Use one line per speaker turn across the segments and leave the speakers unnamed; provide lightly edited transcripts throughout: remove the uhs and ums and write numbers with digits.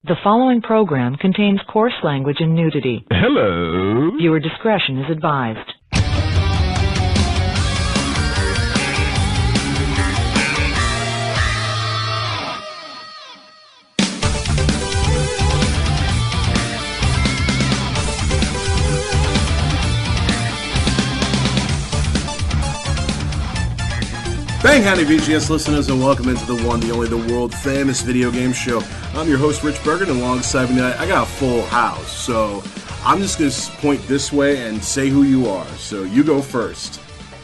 The following program contains coarse language and nudity.
Hello.
Viewer discretion is advised.
Bang, howdy, VGS listeners, and welcome into the one, the only, the world-famous video game show. I'm your host, Rich Bergen, and alongside me tonight, I got a full house, so I'm just going to point this way and say who you are. So you go first.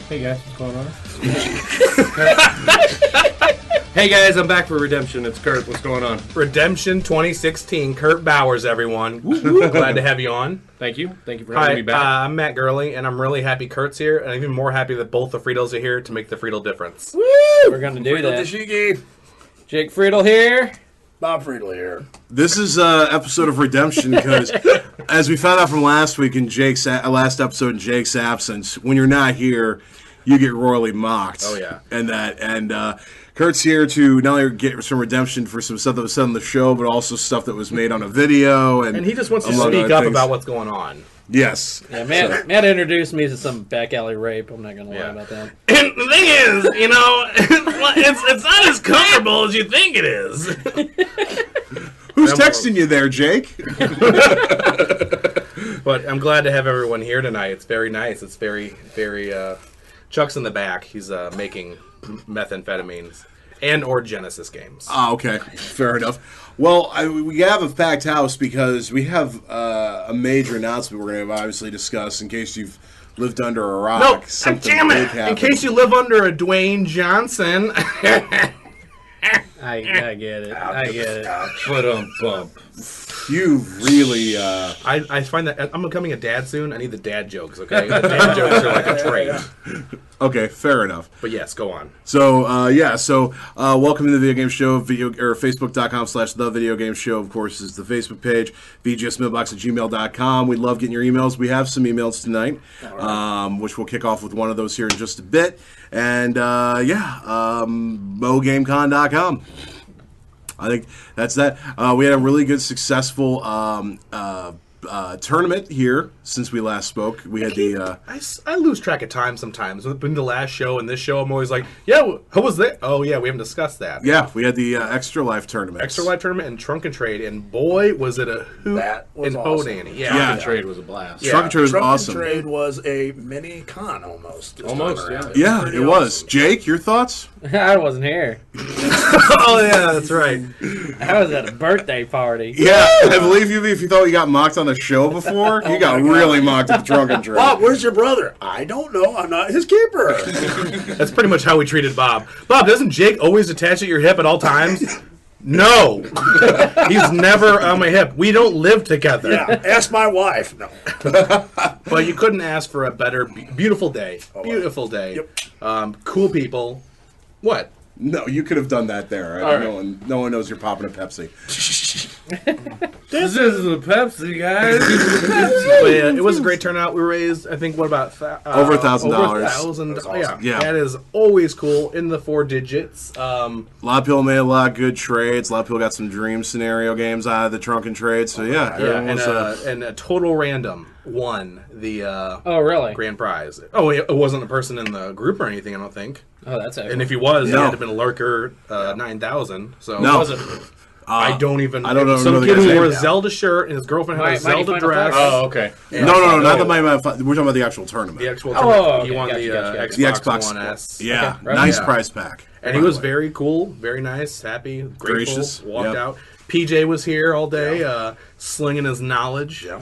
Hey guys, what's going on? Hey guys, I'm back for Redemption. It's Kurt. What's going on?
Redemption 2016. Kurt Bowers, everyone. Glad to have you on.
Thank you. Thank you for having me back.
I'm Matt Gurley, and I'm really happy Kurt's here, and I'm even more happy that both the Friedels are here to make the Friedel difference.
Woo! We're going to do that.
Dashiki.
Jake Friedel here.
Bob Friedel here.
This is an episode of Redemption because, as we found out from last week in Jake's last episode in Jake's absence, when you're not here, you get royally mocked.
Oh, yeah.
And Kurt's here to not only get some redemption for some stuff that was said on the show, but also stuff that was made on a video. And
he just wants to
among
speak
other
up
things.
about what's going on.
Yes.
Yeah, Matt introduced me to some back alley rape. I'm not going to lie about that.
And the thing is, you know, it's not as comfortable as you think it is.
Who's texting you there, Jake?
But I'm glad to have everyone here tonight. It's very nice. It's very, very... Chuck's in the back. He's making methamphetamines and or Genesis games.
Oh, okay. Fair enough. Well, we have a packed house because we have a major announcement we're going to obviously discuss in case you've lived under a rock.
No,
something
damn
big
it!
happened.
In case you live under a Dwayne Johnson.
I get it. I get it.
Bump.
You really...
I find that I'm becoming a dad soon. I need the dad jokes, okay? The dad jokes are like a trade.
Okay, fair enough.
But yes, go on.
So, welcome to the Video Game Show, Facebook.com/The Video Game Show, of course, is the Facebook page, VGSmailbox@gmail.com. We love getting your emails. We have some emails tonight, which we'll kick off with one of those here in just a bit. And, MoGameCon.com. I think that's that. We had a really good, successful tournament here since we last spoke. We had
I lose track of time sometimes. Between the last show and this show, I'm always like, yeah, who was that? Oh, yeah, we haven't discussed that.
Yeah, we had the Extra Life tournament.
Extra Life tournament and Trunk and Trade, and boy, was it a hoot
That was
and
awesome.
Hodanny.
Trunk and Trade was a blast.
Yeah.
Trunk and Trade was
Trunk
awesome.
and Trade was a mini con almost.
Almost, yeah.
Yeah,
Pretty
it was.
awesome.
Jake, your thoughts?
I wasn't here.
Oh, yeah, that's right.
I was at a birthday party.
Yeah, I believe you. If you thought you got mocked on the show before, you got really mocked at the Trunk and Trade.
Bob, where's your brother? I don't know. I'm not his keeper.
That's pretty much how we treated Bob. Bob, doesn't Jake always attach at your hip at all times? No. He's never on my hip. We don't live together.
Yeah, ask my wife. No.
But you couldn't ask for a better, beautiful day. Beautiful day.
Yep.
Cool people. What?
No, you could have done that there.
All right.
No one knows you're popping a Pepsi.
This is a Pepsi, guys.
But yeah, it was a great turnout. We raised, I think, what about
Over $1,000.
Over $1,000.
That's awesome.
Yeah.
That is always cool. In the 4 digits.
A lot of people made a lot of good trades. A lot of people got some dream scenario games out of the Trunk and Trade. So yeah,
Yeah,
everyone
and,
was,
and a total random won the
Oh, really?
grand prize. Oh, it wasn't a person in the group or anything, I don't think.
Oh, that's excellent.
And if he was, he
No.
had to been a lurker 9000. So
No.
Was it?
I don't even.
I don't know
Some
the
kid
guy's
who wore a
name.
Zelda shirt and his girlfriend had a
Mighty
Zelda
Final
dress.
Fantasy?
Oh, okay.
no, not the Mighty We're talking about the actual tournament.
The actual
Oh,
tournament.
okay,
He won
gotcha,
the
gotcha.
The
Xbox
Xbox
One S.
Yeah,
Okay, right.
nice
Yeah.
prize pack.
And
by
he was
the way.
very cool, very nice, happy, grateful.
Gracious,
Walked
yeah.
out. PJ was here all day, slinging his knowledge.
Yeah,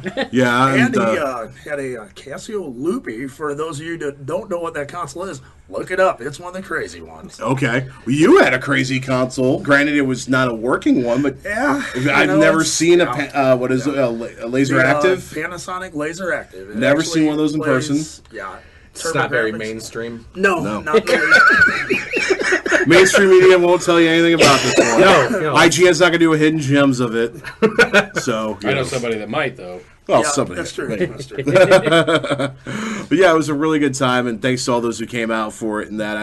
And he
and
had a Casio Loopy. For those of you that don't know what that console is, look it up. It's one of the crazy ones.
okay. Well, you had a crazy console. Granted, it was not a working one, but
Yeah.
I've never seen a laser active.
Panasonic Laser Active. It
Never
actually
seen one of those in
plays-
person.
Yeah.
It's not very
TurboGrafx.
mainstream.
No,
No.
not very.
Mainstream media won't tell you anything about this one.
No.
IGN's not going to do a hidden gems of it. So,
I know somebody that might, though.
well,
Yeah,
somebody.
that's true. That's true.
But yeah, it was a really good time, and thanks to all those who came out for it. And that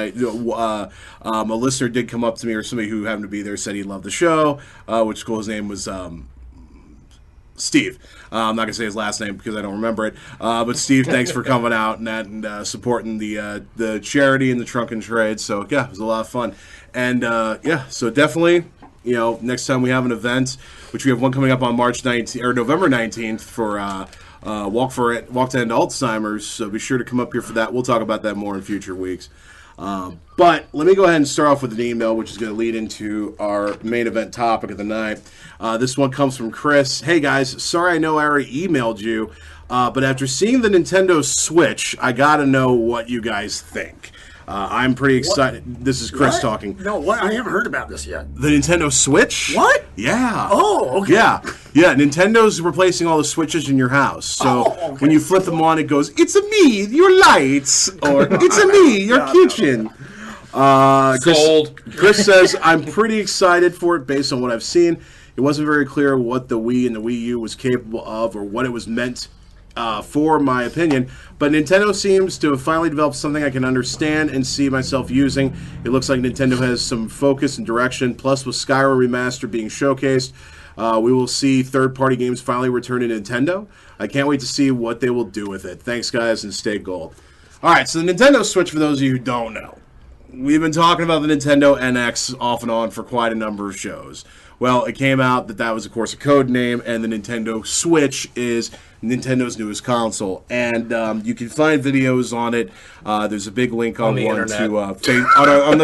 a listener did come up to me, or somebody who happened to be there, said he loved the show, which is cool. His name was Steve. I'm not going to say his last name because I don't remember it. But Steve, thanks for coming out and supporting the charity and the Trunk and Trade. So, yeah, it was a lot of fun. And, so definitely, next time we have an event, which we have one coming up on November 19th for Walk to End Alzheimer's. So be sure to come up here for that. We'll talk about that more in future weeks. But let me go ahead and start off with an email, which is going to lead into our main event topic of the night. This one comes from Chris. Hey, guys. Sorry I know I already emailed you, but after seeing the Nintendo Switch, I got to know what you guys think. I'm pretty excited. This is Chris talking.
No, what? I haven't heard about this yet.
The Nintendo Switch?
What?
Yeah.
Oh, okay.
Yeah. Nintendo's replacing all the switches in your house. So when you flip them on, it goes, "It's a me, your lights," or "It's a me, your kitchen." Chris says, "I'm pretty excited for it based on what I've seen. It wasn't very clear what the Wii and the Wii U was capable of or what it was meant for, my opinion. But Nintendo seems to have finally developed something I can understand and see myself using. It looks like Nintendo has some focus and direction. Plus, with Skyrim Remastered being showcased, we will see third-party games finally return to Nintendo. I can't wait to see what they will do with it. Thanks, guys, and stay gold." All right, so the Nintendo Switch, for those of you who don't know, we've been talking about the Nintendo NX off and on for quite a number of shows. Well, it came out that was, of course, a code name, and the Nintendo Switch is Nintendo's newest console. And you can find videos on it. There's a big link on
the
one
internet.
to on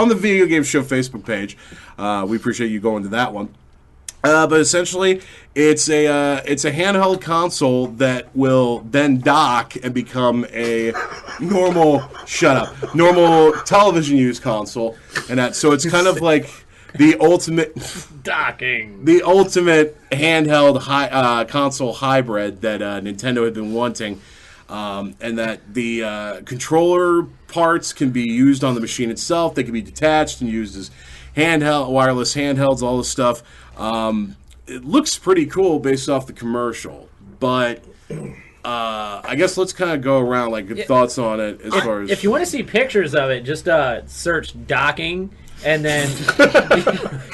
the Video Game Show Facebook page. We appreciate you going to that one. But essentially, it's a handheld console that will then dock and become a normal television use console, and so it's kind of like the ultimate handheld console hybrid that Nintendo had been wanting, and that the controller parts can be used on the machine itself. They can be detached and used as wireless handhelds, all this stuff. It looks pretty cool based off the commercial, but I guess let's kind of go around, good thoughts on it as far as...
If you want to see pictures of it, just search docking, and then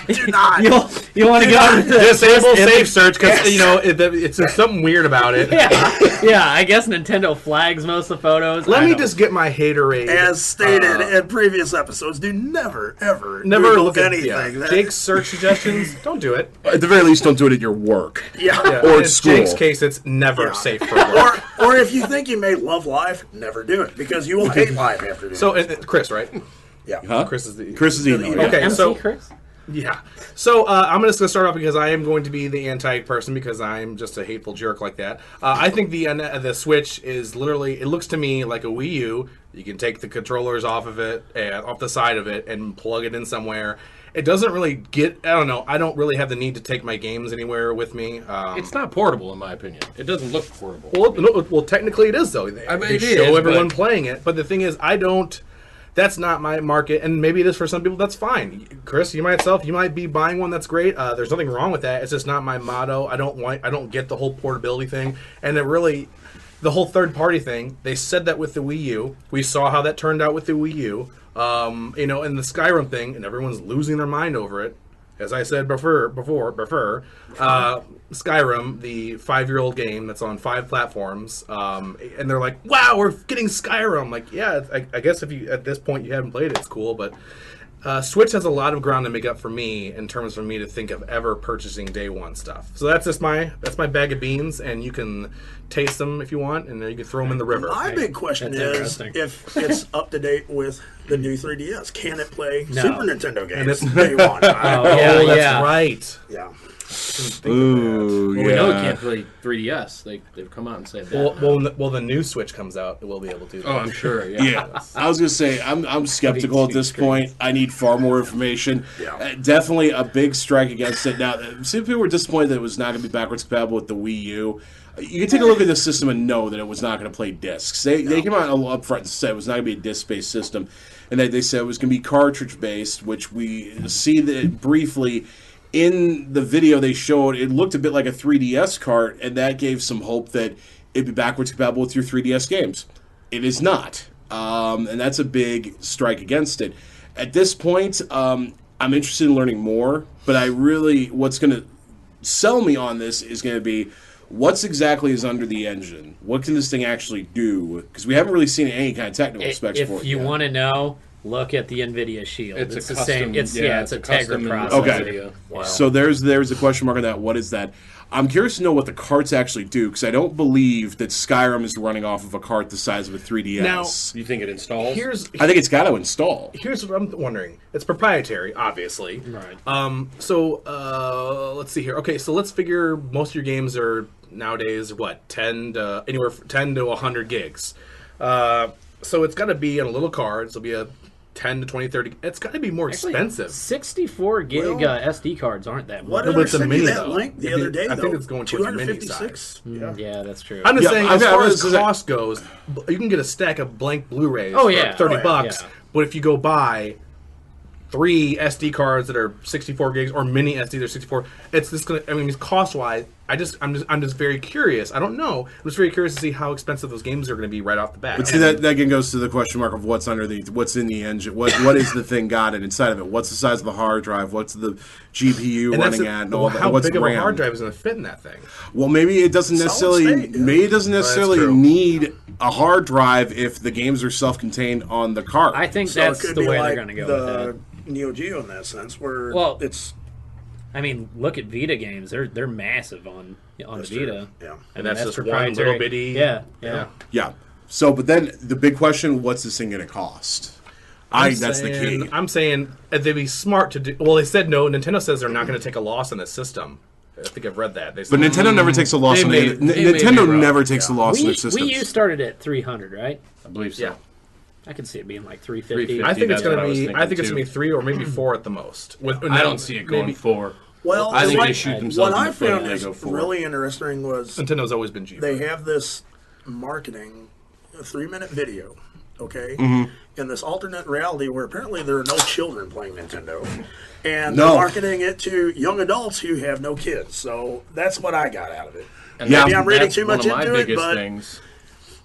Do not.
you want to go to the
Disable safe search because it's there's something weird about it.
yeah. I guess Nintendo flags most of the photos.
Let me just get my haterade.
As stated in previous episodes, do never, ever
Never
Google
look at
anything.
Jake's search suggestions. Don't do it.
At the very least, don't do it at your work.
Yeah.
Or
in
school.
Jake's case, it's never safe for work.
Or if you think you may love life, never do it because you will hate life after doing
So,
it.
Chris, right?
Yeah.
Huh?
Chris is the
email.
Okay,
MC
so
Chris?
yeah. So I'm just going to start off because I am going to be the anti-person because I'm just a hateful jerk like that. I think the Switch is literally, it looks to me like a Wii U. You can take the controllers off of it, off the side of it, and plug it in somewhere. It doesn't really I don't really have the need to take my games anywhere with me.
It's not portable, in my opinion. It doesn't look portable.
Well, technically it is, though. They
it
show
is,
everyone
but-
playing it. But the thing is, that's not my market, and maybe it is for some people. That's fine. Chris, you might be buying one. That's great. There's nothing wrong with that. It's just not my motto. I don't get the whole portability thing, and the whole third party thing. They said that with the Wii U. We saw how that turned out with the Wii U. And the Skyrim thing, and everyone's losing their mind over it. As I said before, Skyrim, the 5-year-old game that's on 5 platforms, and they're like, "Wow, we're getting Skyrim!" Like, yeah, I guess if you at this point you haven't played it, it's cool, but Switch has a lot of ground to make up for me in terms for me to think of ever purchasing day one stuff. So that's my bag of beans, and you can taste them if you want, and then you can throw them in the river.
My big question
That's
is
interesting.
if it's up to date with the new 3DS. Can it play
No.
Super Nintendo games?
it's-
Day one.
yeah,
that's
yeah.
right.
Yeah.
Ooh,
Well, we know it can't play 3DS. They've come out and said that.
Well, the new Switch comes out, it will be able to.
Oh, I'm sure. Yeah.
Yeah, I was gonna say I'm skeptical at this point. I need far more information.
Yeah.
Definitely a big strike against it. Now, some people were disappointed that it was not going to be backwards compatible with the Wii U. You can take a look at the system and know that it was not going to play discs. They came out up front and said it was not going to be a disc-based system, and they said it was going to be cartridge-based, which we see that briefly. In the video they showed, it looked a bit like a 3DS cart, and that gave some hope that it'd be backwards compatible with your 3DS games. It is not, and that's a big strike against it. At this point, I'm interested in learning more, but what's going to sell me on this is going to be what's exactly is under the engine. What can this thing actually do? Because we haven't really seen any kind of technical specs for it.
If you want to know, look at the NVIDIA Shield.
It's a
the
custom-
same. It's a Tegra
custom
processor.
Okay.
Wow.
So there's a question mark on that. What is that? I'm curious to know what the carts actually do, because I don't believe that Skyrim is running off of a cart the size of a 3DS.
You think it installs?
I think it's got to install.
Here's what I'm wondering. It's proprietary, obviously.
Right.
So let's see here. Okay, so let's figure most of your games are nowadays what 10 to anywhere from 10 to 100 gigs. So it's got to be on a little card. So it'll be a 10 to 20, 30. It's got to be more expensive.
64 gig
Well,
SD cards aren't that
What
much.
but it's a
sent
mini,
you that
though.
link the other day,
I
though.
think it's going towards mini
256.
Yeah, that's true.
I'm just
Yeah,
saying,
I've
as
got-
far
I was
as
gonna say-
cost goes, you can get a stack of blank Blu-rays
Oh,
for
yeah.
$30.
Oh, yeah. Yeah.
But if you go buy 3 SD cards that are 64 gigs or mini SD that are 64, it's just gonna. I mean, cost-wise, I'm just very curious. I don't know. I'm just very curious to see how expensive those games are going to be right off the bat.
But see, that again goes to the question mark of what's in the engine. What is the thing got it inside of it? What's the size of the hard drive? What's the GPU
And
running at? And all that?
how
What's
big of
RAM?
a hard drive is going to fit in that thing?
Well, maybe it doesn't necessarily.
state, yeah.
Maybe it doesn't necessarily
true.
need a hard drive if the games are self-contained on the card.
I think
So
that's
it could
the
be
way
like
they're going to go with
the
it.
Neo Geo in that sense, where
Well,
it's
I mean, look at Vita games. They're massive on the
That's
Vita.
true. Yeah.
I mean,
And that's just one
proprietary.
little bitty.
Yeah, yeah.
Yeah. So, but then the big question: what's this thing going to cost? That's the key.
I'm saying they'd be smart to do. Well, they said no. Nintendo says they're not going to take a loss on the system. I think I've read that. They said,
But Nintendo never takes a loss
They
on
may-
it.
they may be
Nintendo
wrong.
never takes a loss on their systems.
Wii U started at 300, right?
I believe so.
Yeah.
I could see it being like 350.
350.
I think it's
That's
going
what I
to
was
be.
thinking,
I think it's
too.
going to be 3 or maybe 4 at the most.
I don't see it going
maybe-
4.
well,
I think
what-
they shoot themselves
What
in
I
the foot
found
when they
is
go for it.
really interesting was
Nintendo's always been cheap.
they have this marketing, a 3-minute video, okay,
Mm-hmm.
in this alternate reality where apparently there are no children playing Nintendo, and
No.
they're marketing it to young adults who have no kids. So that's what I got out of it.
And
Yeah.
Maybe I'm reading
that's
too much
one of my
into it,
biggest
but
things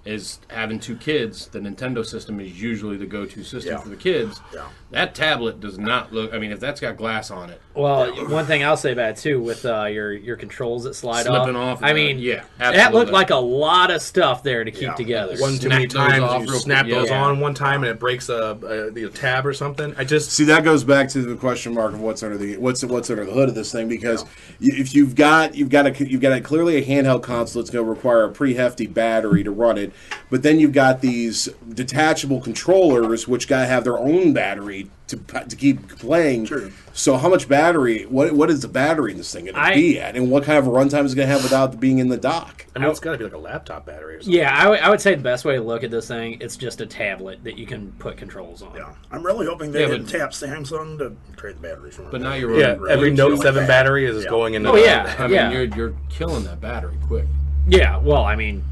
is having 2 kids. The Nintendo system is usually the go-to system
Yeah.
for the kids.
Yeah.
That tablet does not look. I mean, if that's got glass on it,
Well, one thing I'll say about it too, with your controls that slide
Slipping off,
I mean,
yeah,
that
absolutely.
looked like a lot of stuff there to keep
Yeah.
together.
one too many
Snap those
times.
off
You
real
snap
quick.
those
Yeah.
on one time and it breaks the tab or something. I just
See, that goes back to the question mark of what's under the hood of this thing, because if you've got clearly a handheld console, it's going to require a pretty hefty battery to run it, but then you've got these detachable controllers which got to have their own battery to keep playing.
True.
So how much battery? What is the battery in this thing going to be at, and what kind of a runtime is it going to have without being in the dock?
I mean, it's got to be like a laptop battery or something.
Yeah, I would say the best way to look at this thing, it's just a tablet that you can put controls on.
yeah, I'm really hoping they
Yeah,
didn't
but-
tap Samsung to trade the batteries from it.
but now you're
Yeah,
running
every
Bluetooth.
Note 7 battery is
Yeah.
going into.
Oh, yeah.
I mean, you're killing that battery quick.
Yeah, well, I mean,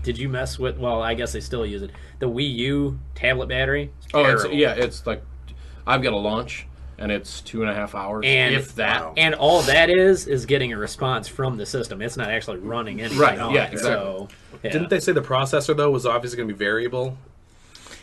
did you mess with? Well, I guess they still use it. The Wii U tablet battery.
Oh, it's,
terrible.
yeah, it's like I've got a launch, and it's 2.5 hours,
And
if that.
Wow.
And all that is getting a response from the system. It's not actually running anything.
Right,
on
yeah,
it,
exactly.
So, yeah.
Didn't they say the processor though was obviously going to be variable?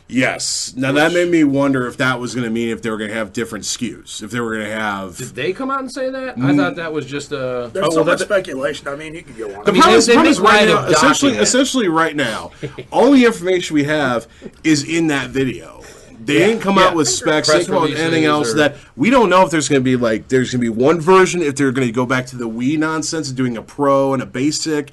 Yes. Now that made me wonder if that was going to mean if they were going to have different SKUs, if they were going to have.
Did they come out and say that? I thought that was just a.
There's
Oh,
so
well,
much
that-
speculation. I mean, you could go on.
The
mean,
problem is,
they
problem is
make
right
light
now,
of docking it.
essentially right now, all the information we have is in that video. They didn't come out with specs, they
Press
didn't come out with anything
releases
else
or-
that we don't know if there's going to be there's going to be one version, if they're going to go back to the Wii nonsense of doing a Pro and a Basic,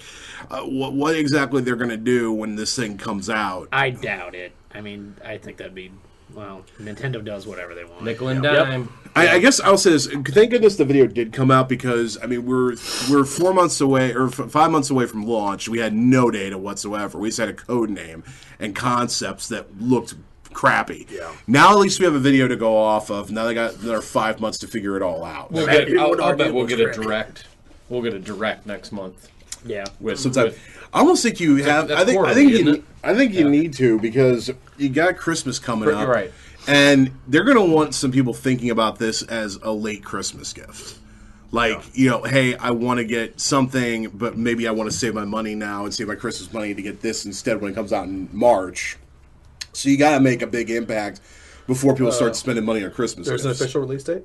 what exactly they're going to do when this thing comes out.
I doubt it. I mean, I think that'd be, well, Nintendo does whatever they want.
Nickel and dime.
I guess I'll say this. Thank goodness the video did come out, because I mean we're 4 months away or 5 months away from launch. We had no data whatsoever. We just had a code name and concepts that looked crappy.
Yeah.
Now at least we have a video to go off of. Now they got another 5 months to figure it all out.
We'll
Right.
get,
People would
I'll
argue
bet
it
we'll
was
get a
crappy.
direct. We'll get a direct next month.
Yeah.
With
Sometime. I almost think you have.
that's
I think
quarterly,
you.
isn't it?
I think you need to, because you got Christmas coming
You're
up,
right.
And they're going to want some people thinking about this as a late Christmas gift. Like, hey, I want to get something, but maybe I want to save my money now and save my Christmas money to get this instead when it comes out in March. So you got to make a big impact before people start spending money on Christmas
There's an
gifts.
official release date.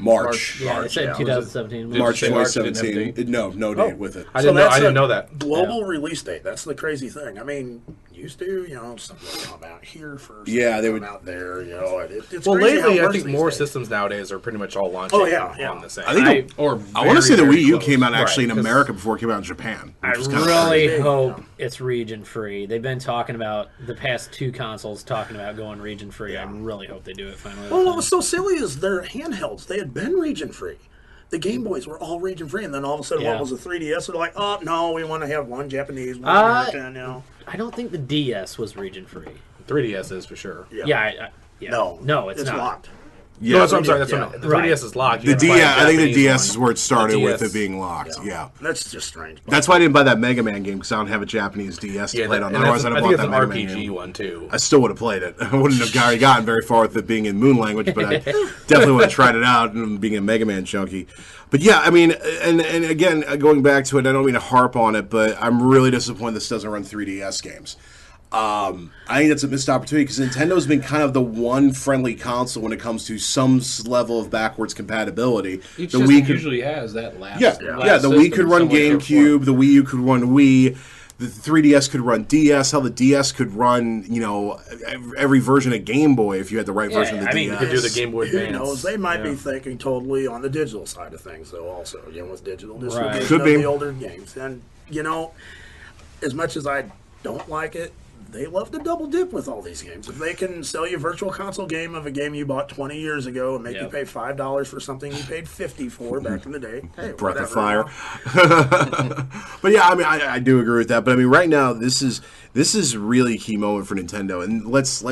March.
Yeah, they said
yeah.
2017.
March
say March, it didn't have a
2017.
date?
No date with it.
I didn't know that.
Global release date. That's the crazy thing. I mean, used to, something would come out here first.
Yeah, they
come
would-
out there. It's
Well,
crazy how
lately,
it
I
works
think
these
more
days.
systems nowadays are pretty much all launching
Oh, yeah.
on the same.
I think
Or
I want to say the
very,
Wii U
very
came out
close.
actually in
Right, 'cause-
America before it came out in Japan.
I
Which is kind of
really
crazy.
hope it's region free. They've been talking about the past 2 consoles talking about going region free. I really hope they do it finally.
Well, what was so silly is their handhelds. They had been region free. The Game Boys were all region free, and then all of a sudden,
Yeah.
what was the 3DS? They're like, oh no, we want to have one Japanese, one American.
I don't think the DS was region free.
3DS is for sure.
Yeah, no, it's not.
locked.
Yeah,
No, that's what I'm sorry. That's
yeah.
what I meant. The
Right.
3DS is locked.
the
You have to buy a
DS. I think the
Japanese
DS
one.
is where it started
The
with
DS.
it being locked. Yeah.
That's just strange.
That's why I didn't buy that Mega Man game because I don't have a Japanese DS to
Yeah,
play it on.
and
Otherwise,
that's,
I'd
I
have
think
bought
it's
that
an
Mega Man
RPG
game.
one too.
I still would have played it. I wouldn't have gotten very far with it being in Moon language, but I definitely would have tried it out and being a Mega Man junkie. But yeah, I mean, and again, going back to it, I don't mean to harp on it, but I'm really disappointed this doesn't run 3DS games. I think that's a missed opportunity because Nintendo's been kind of the one friendly console when it comes to some level of backwards compatibility.
Each
The
system
Wii could,
usually has that last.
yeah,
last
the Wii
system
could
in
run
some way, shape, or form.
GameCube, the Wii U could run Wii, the 3DS could run DS. Hell, the DS could run, every version of Game Boy if you had the right version of the
I mean,
DS.
You could do the Game Boy
Who
Advance.
knows? They might be thinking totally on the digital side of things, though. Also, with digital distribution
Could
of
be.
the older games, and as much as I don't like it, they love to double dip with all these games. If they can sell you a virtual console game of a game you bought 20 years ago and make you
Yep.
pay $5 for something you paid $50 for back in the day, hey,
Breath of
whatever,
Fire. But yeah, I mean, I do agree with that. But I mean, right now, this is really a key moment for Nintendo, and let's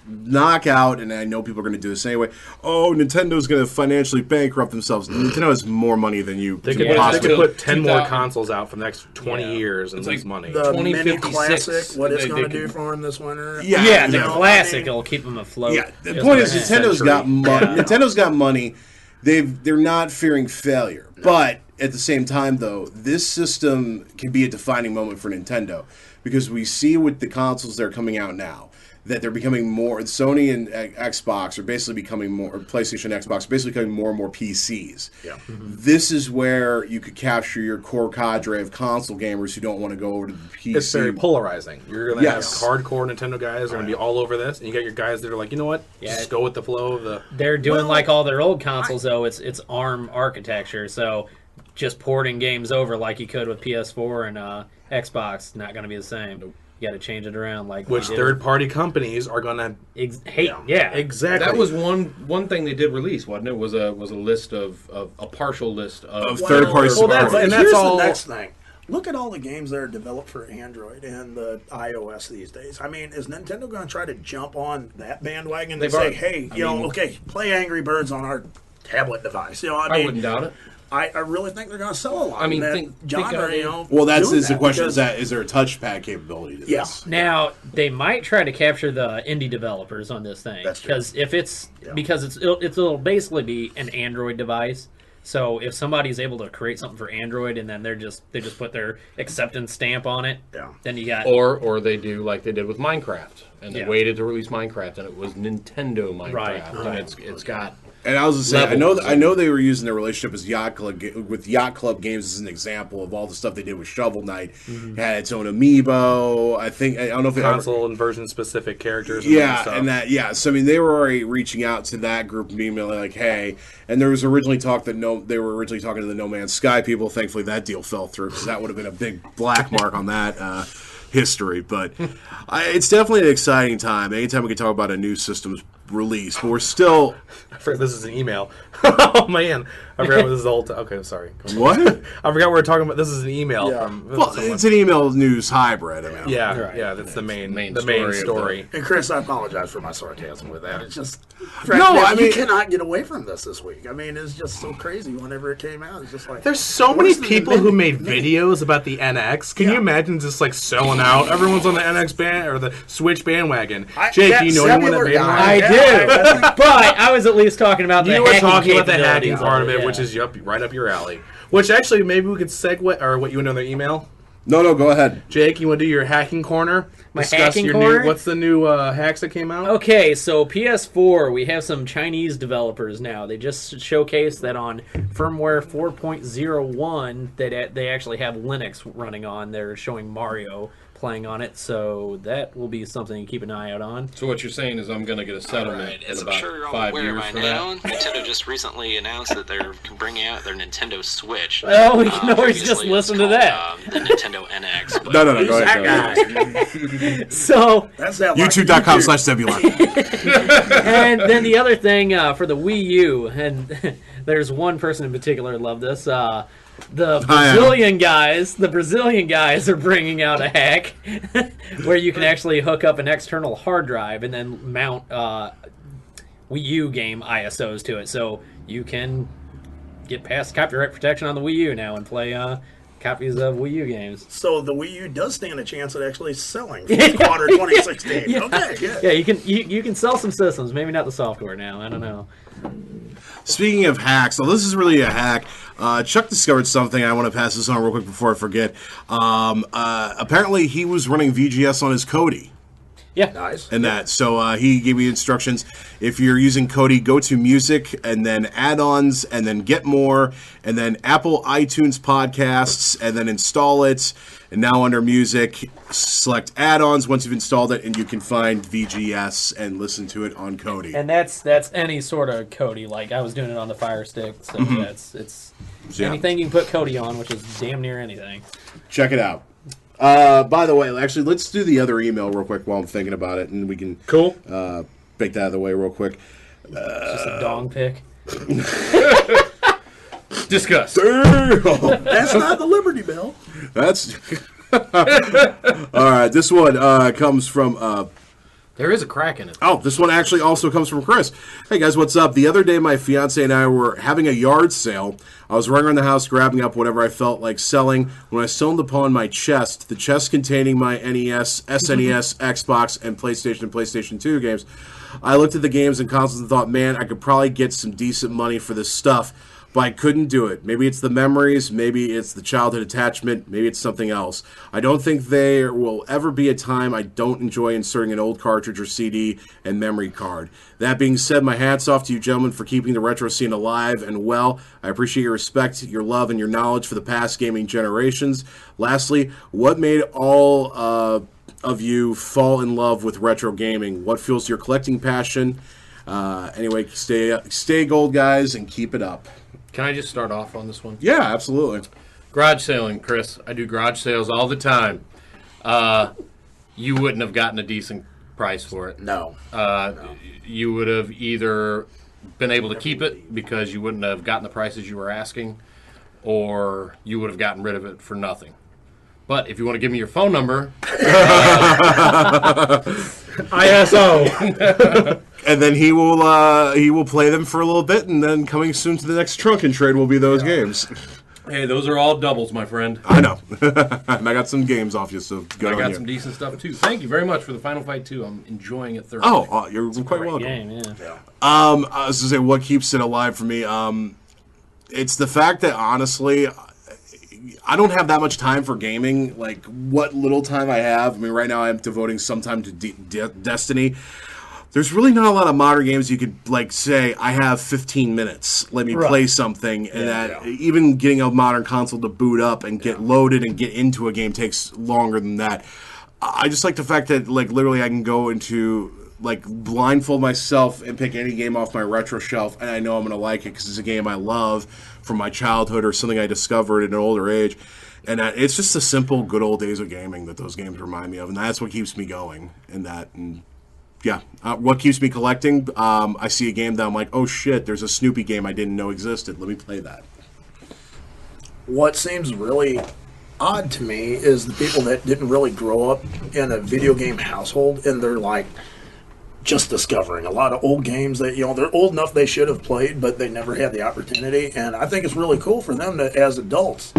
knock out. And I know people are going to do this anyway. Oh, Nintendo's going to financially bankrupt themselves. Nintendo has more money than you.
They
can
could,
possibly-
they could put 10 more
2000.
consoles out for the next 20 years and
It's
lose
like
money.
The Mini
2056,
Classic, what it's
they
going to
could-
do for them this winter.
Yeah, the
yeah.
classic will keep them afloat.
Yeah, the
Just
point
like
is
that.
Nintendo's got
Century.
money. Nintendo's got money. They're not fearing failure, but at the same time, though, this system can be a defining moment for Nintendo because we see with the consoles that are coming out now that they're becoming more. Sony and Xbox are basically becoming more. Or PlayStation, and Xbox are basically becoming more and more PCs.
Yeah.
This is where you could capture your core cadre of console gamers who don't want to go over to the PC.
It's very polarizing. You're going to
Yes.
have hardcore Nintendo guys are going to be all over this, and you got your guys that are like, you know what?
Yeah.
Just go with the flow of the.
They're doing
Well,
like all their old consoles though. It's ARM architecture, so just porting games over like you could with PS4 and Xbox not going to be the same. You got to change it around like
Which
we did.
third-party companies are going to.
Yeah.
Exactly.
That was one thing they did release, wasn't it? Was a list of a partial list of
third-party
Well, that's-
support.
and
Here's
all-
the next thing. Look at all the games that are developed for Android and the iOS these days. I mean, is Nintendo going to try to jump on that bandwagon and say,
already-
hey, okay, play Angry Birds on our tablet device?
I wouldn't doubt it.
I really think they're going to sell a lot.
I mean,
in that
think
genre,
of-
Well, that's
doing
is the
that
question.
because-
Is there a touchpad capability to
Yeah.
this?
Now they might try to capture the indie developers on this thing
That's true.
because if it'll basically be an Android device. So if somebody's able to create something for Android and then they just put their acceptance stamp on it,
Yeah.
then you got
Or they do like they did with Minecraft, and they
Yeah.
waited to release Minecraft, and it was Nintendo Minecraft,
Right.
and it's got.
And I was just saying,
Levels.
I know they were using their relationship as Yacht Club with Yacht Club Games as an example of all the stuff they did with Shovel Knight. It had its own amiibo. I don't know if it
console and version-specific characters. And
Yeah,
stuff.
and that so I mean they were already reaching out to that group and being like, hey, and there was originally talk that they were originally talking to the No Man's Sky people. Thankfully, that deal fell through because that would have been a big black mark on that history. But it's definitely an exciting time. Anytime we can talk about a new system's release, but we're still
I forgot this is an email. Oh man, I forgot what this is the whole time. Okay, sorry.
what?
I forgot we were talking about. This is an email
Yeah.
from.
Well,
someone.
it's an email news hybrid. I mean,
Yeah,
Right.
yeah, that's the main
main
story.
story of
And Chris, I apologize for my sarcasm with that. It's just
I mean-
you cannot get away from this week. I mean, it's just so crazy. Whenever it came out, it's just like
There's so
what
many
is the
people who
minute-
made videos about the NX. Can you
Yeah.
imagine just like selling out? Everyone's on the NX band or the Switch bandwagon.
I-
Jake,
that
do you know anyone that
cellular guy-
bandwagon?
I do. But I was at least talking about the
You were
hacking
talking about the hacking
capabilities
part of it,
yeah.
which is right up your alley. Which actually, maybe we could segue, or what you would know in their email.
No, go ahead.
Jake, you want to do your hacking corner?
My
Discuss
hacking
your
corner?
What's the new hacks that came out?
Okay, so PS4, we have some Chinese developers now. They just showcased that on firmware 4.01 that they actually have Linux running on. They're showing Mario playing on it, so that will be something to keep an eye out on.
So what you're saying is I'm going to get a settlement
Right.
in
As I'm
about
sure you're all
5
aware
years
by
for
now,
that.
Nintendo just recently announced that they're bringing out their Nintendo Switch.
Oh, we can always just
Previously,
listen
it was
to that.
called, the Nintendo NX. But
No,
Who's
go ahead.
that guy?
So,
That's that like
YouTube.com/Zebulon.
and then the other thing for the Wii U, and there's one person in particular who loved this. The Brazilian guys are bringing out a hack where you can actually hook up an external hard drive and then mount Wii U game ISOs to it, so you can get past copyright protection on the Wii U now and play copies of Wii U games.
So the Wii U does stand a chance at actually selling for quarter 2016.
Yeah.
Okay, good.
Yeah, you can sell some systems, maybe not the software now. I don't know.
Speaking of hacks, so this is really a hack. Chuck discovered something. I want to pass this on real quick before I forget. Apparently, he was running VGS on his Kodi.
Yeah.
Nice.
And that. So he gave me instructions. If you're using Kodi, go to Music, and then Add-ons, and then Get More, and then Apple iTunes Podcasts, and then install it. And now under Music, select Add-ons once you've installed it, and you can find VGS and listen to it on Kodi.
And that's any sort of Kodi. Like I was doing it on the Fire Stick, so yeah, it's
Yeah.
anything you can put Kodi on, which is damn near anything.
Check it out. By the way, actually, let's do the other email real quick while I'm thinking about it, and we can
Cool.
take that out of the way real quick.
It's just a dong pick.
Discuss.
That's not the Liberty Bell.
That's all right. This one comes from.
There is a crack in it.
Oh, this one actually also comes from Chris. Hey guys, what's up? The other day, my fiance and I were having a yard sale. I was running around the house grabbing up whatever I felt like selling when I stumbled upon my chest. The chest containing my NES, SNES, Xbox, and PlayStation 2 games. I looked at the games and consoles and thought, man, I could probably get some decent money for this stuff. But I couldn't do it. Maybe it's the memories, maybe it's the childhood attachment, maybe it's something else. I don't think there will ever be a time I don't enjoy inserting an old cartridge or CD and memory card. That being said, my hat's off to you gentlemen for keeping the retro scene alive and well. I appreciate your respect, your love, and your knowledge for the past gaming generations. Lastly, what made all of you fall in love with retro gaming? What fuels your collecting passion? Anyway, stay gold, guys, and keep it up.
Can I just start off on this one?
Yeah, absolutely.
Garage sailing, Chris. I do garage sales all the time. You wouldn't have gotten a decent price for it.
No.
You would have either been able to keep it because you wouldn't have gotten the prices you were asking, or you would have gotten rid of it for nothing. But if you want to give me your phone number,
ISO.
And then he will play them for a little bit, and then coming soon to the next trunk and trade will be those games.
hey, those are all doubles, my friend.
I know. And I got some games off you, so good
I
on
got
you.
some decent stuff too. Thank you very much for the Final Fight 2. I'm enjoying it thoroughly.
Oh, you're quite welcome.
Game, yeah.
I was going to say, what keeps it alive for me? It's the fact that, honestly, I don't have that much time for gaming. Like, what little time I have, I mean, right now I'm devoting some time to Destiny. There's really not a lot of modern games you could, like, say, I have 15 minutes, let me play something, and even getting a modern console to boot up and get loaded and get into a game takes longer than that. I just like the fact that, like, literally I can go into, like, blindfold myself and pick any game off my retro shelf, and I know I'm going to like it because it's a game I love from my childhood or something I discovered at an older age. And it's just the simple, good old days of gaming that those games remind me of, and that's what keeps me going. And yeah, what keeps me collecting? I see a game that I'm like, oh shit, there's a Snoopy game I didn't know existed. Let me play that.
What seems really odd to me is the people that didn't really grow up in a video game household, and they're like just discovering a lot of old games that, you know, they're old enough they should have played, but they never had the opportunity. And I think it's really cool for them to, as adults,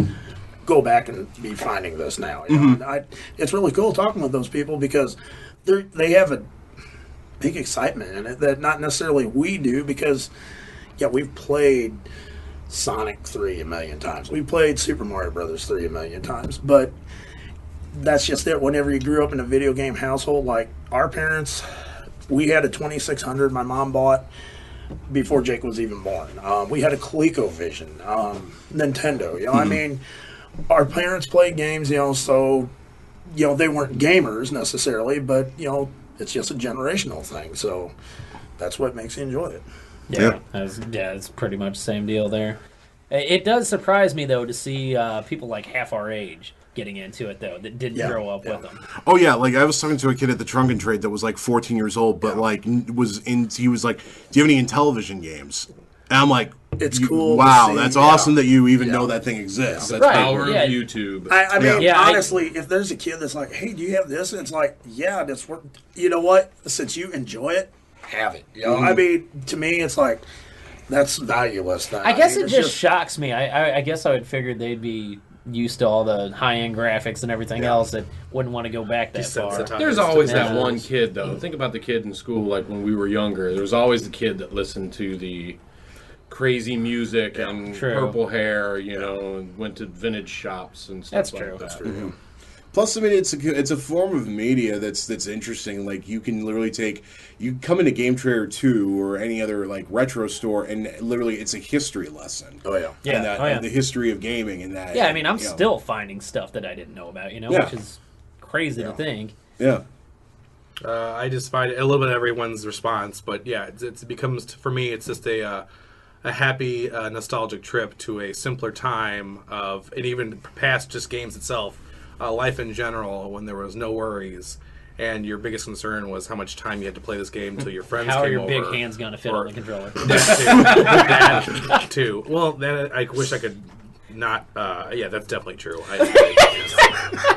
go back and be finding this now. You know? And it's really cool talking with those people because they have a big excitement in it that not necessarily we do, because yeah, we've played Sonic 3 a million times. We played Super Mario Brothers 3 a million times. But that's just it. Whenever you grew up in a video game household, like our parents, we had a 2600 my mom bought before Jake was even born. We had a ColecoVision, Nintendo. I mean, our parents played games, so, they weren't gamers necessarily, but, it's just a generational thing. So that's what makes you enjoy it.
Yeah.
It's pretty much the same deal there. It does surprise me, though, to see people like half our age getting into it, though, that didn't grow up with them.
Oh yeah, like I was talking to a kid at the Trunk and Trade that was like 14 years old, but he was like, "Do you have any Intellivision games?" And I'm like,
It's cool.
Wow,
to see,
that's awesome that you even know that thing exists.
That's
Right,
power of
yeah.
YouTube.
I mean,
Yeah,
honestly, if there's a kid that's like, "Hey, do you have this?" And it's like, "Yeah, that's what." You know what? Since you enjoy it, have it. I mean, to me, it's like that's valueless.
I guess
mean,
it
it's
just shocks me. I guess I would figured they'd be used to all the high-end graphics and everything else that wouldn't want to go back that far.
Desensitized.
There's always
Yeah.
that one kid, though. Think about the kid in school, like when we were younger. There was always the kid that listened to the crazy music and
True.
purple hair, and went to vintage shops and stuff
That's
like
true.
that.
That's
Mm-hmm. Plus, I mean, it's a form of media that's interesting. Like you can literally you come into Game Trader 2 or any other like retro store, and literally it's a history lesson.
Oh yeah.
Yeah,
And the history of gaming and that.
Yeah, I mean, I'm
you know.
still finding stuff that I didn't know about,
Yeah.
which is crazy to think.
Yeah.
I just find a little bit of everyone's response, but yeah, it becomes for me. It's just a happy, nostalgic trip to a simpler time and even past just games itself, life in general, when there was no worries, and your biggest concern was how much time you had to play this game until your friends
How are
came
your
over.
big hands going to fit on the controller?
That too. Well, then I wish I could not. Yeah, that's definitely true.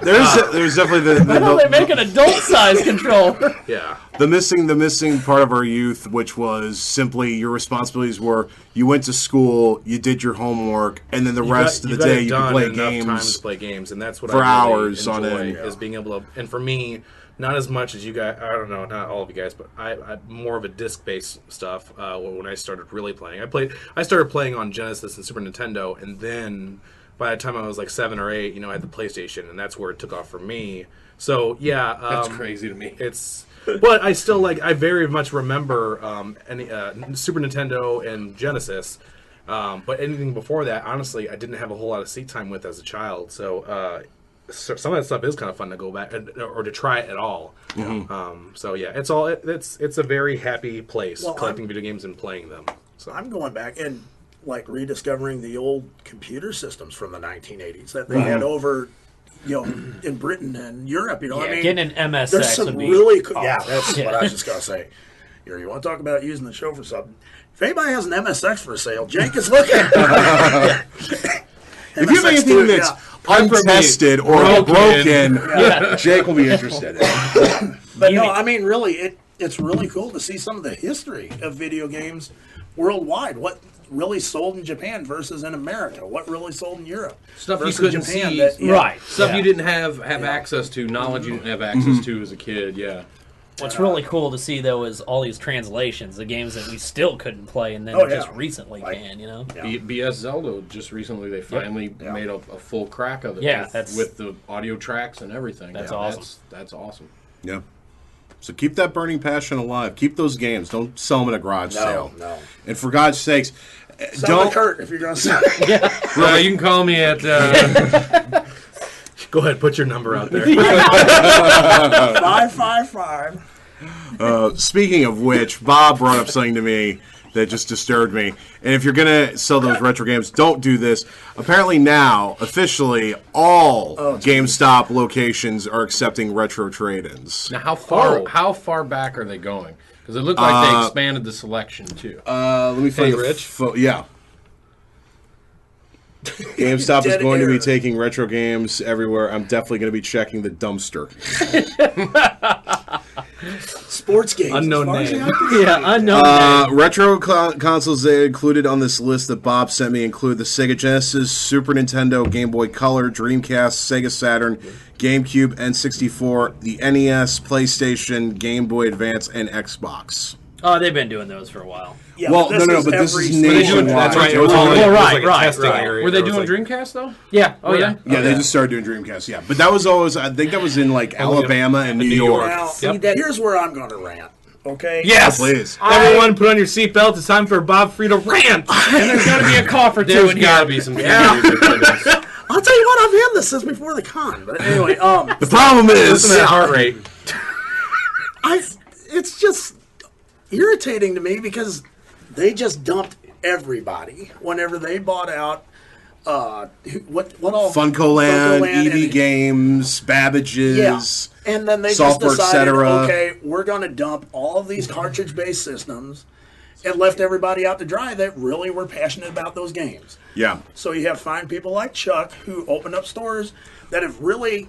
There's definitely
No, they make an adult-sized controller.
Yeah.
the missing part of our youth, which was simply your responsibilities were you went to school, you did your homework, and then the rest of the day you could play
enough time
games.
to play games, and that's what
for
I really
hours on
enjoy,
end.
is being able to. And for me, not as much as you guys. I don't know, not all of you guys, but I more of a disc-based stuff. When I started really playing, I started playing on Genesis and Super Nintendo, and then by the time I was like 7 or 8, I had the PlayStation, and that's where it took off for me. So yeah,
That's crazy to me.
It's, but I still I very much remember Super Nintendo and Genesis. But anything before that, honestly, I didn't have a whole lot of seat time with as a child. So some of that stuff is kind of fun to go back or to try it at all. So yeah, it's a very happy place collecting video games and playing them. So
I'm going back and rediscovering the old computer systems from the 1980s that they had over, in Britain and Europe.
Yeah,
I mean,
getting an MSX
there's some
would be...
really cool. Yeah, that's
Yeah.
what I was just gonna say. Here, you want to talk about using the show for something? If anybody has an MSX for sale, Jake is looking.
If you have anything that's untested or broken, Jake will be interested.
But no, I mean, really, it's really cool to see some of the history of video games worldwide. What really sold in Japan versus in America? What really sold in Europe?
Stuff you
versus
couldn't
Japan
see.
that- yeah.
Right.
Stuff
yeah.
you didn't have access to, knowledge you didn't have access to as a kid, yeah.
What's really cool to see, though, is all these translations, the games that we still couldn't play and then
Oh, yeah.
just recently can,
Yeah.
BS Zelda, just recently they finally made a full crack of it
Yeah, that's-
with the audio tracks and everything.
That's
Yeah,
awesome.
That's awesome.
Yeah. So keep that burning passion alive. Keep those games. Don't sell them at a garage sale.
No.
And for God's sakes,
Sell
don't.
to Kurt if you're going to sell.
You can call me at
go ahead, put your number out there.
555.
Speaking of which, Bob brought up something to me that just disturbed me. And if you're gonna sell those retro games, don't do this. Apparently now, officially, all GameStop locations are accepting retro trade-ins.
now. How far back are they going? Because it looked like they expanded the selection too.
Let me find
Hey,
the
Rich?
yeah. GameStop is
Dead
going to be
air.
taking retro games everywhere. I'm definitely going to be checking the dumpster.
Sports games.
Unknown
as far as
name.
I can
Yeah, unknown.
Retro consoles they included on this list that Bob sent me include the Sega Genesis, Super Nintendo, Game Boy Color, Dreamcast, Sega Saturn, GameCube, N64, the NES, PlayStation, Game Boy Advance, and Xbox.
Oh, they've been doing those for a while.
Yeah,
Well,
this
no,
is
but this
every
is
single-
nationwide.
That's right.
It was
Oh,
like-
it was
right,
like a
right,
testing
right.
area.
Were they
It was
doing
like-
Dreamcast though?
Yeah. Oh, yeah.
Yeah, they just started doing Dreamcast. Yeah, but that was always. I think that was in like Alabama and New York.
Now, see, here's where I'm going to rant. Okay.
Yes.
Please.
Everyone, put on your seatbelt. It's time for Bob Free to rant.
And there's got to be a cough or two
There's
in
got
here.
to be some kind of music for this.
I'll tell you what. I've had this since before the con. But anyway,
The problem is,
Listen to that heart rate.
it's just irritating to me because they just dumped everybody whenever they bought out. What all?
FuncoLand, EV
and-
Games, Babbage's.
Yeah. And then they
software,
just decided,
etc.
okay, we're going to dump all of these cartridge-based systems and left everybody out to dry that really were passionate about those games.
Yeah.
So you have fine people like Chuck who opened up stores that have really,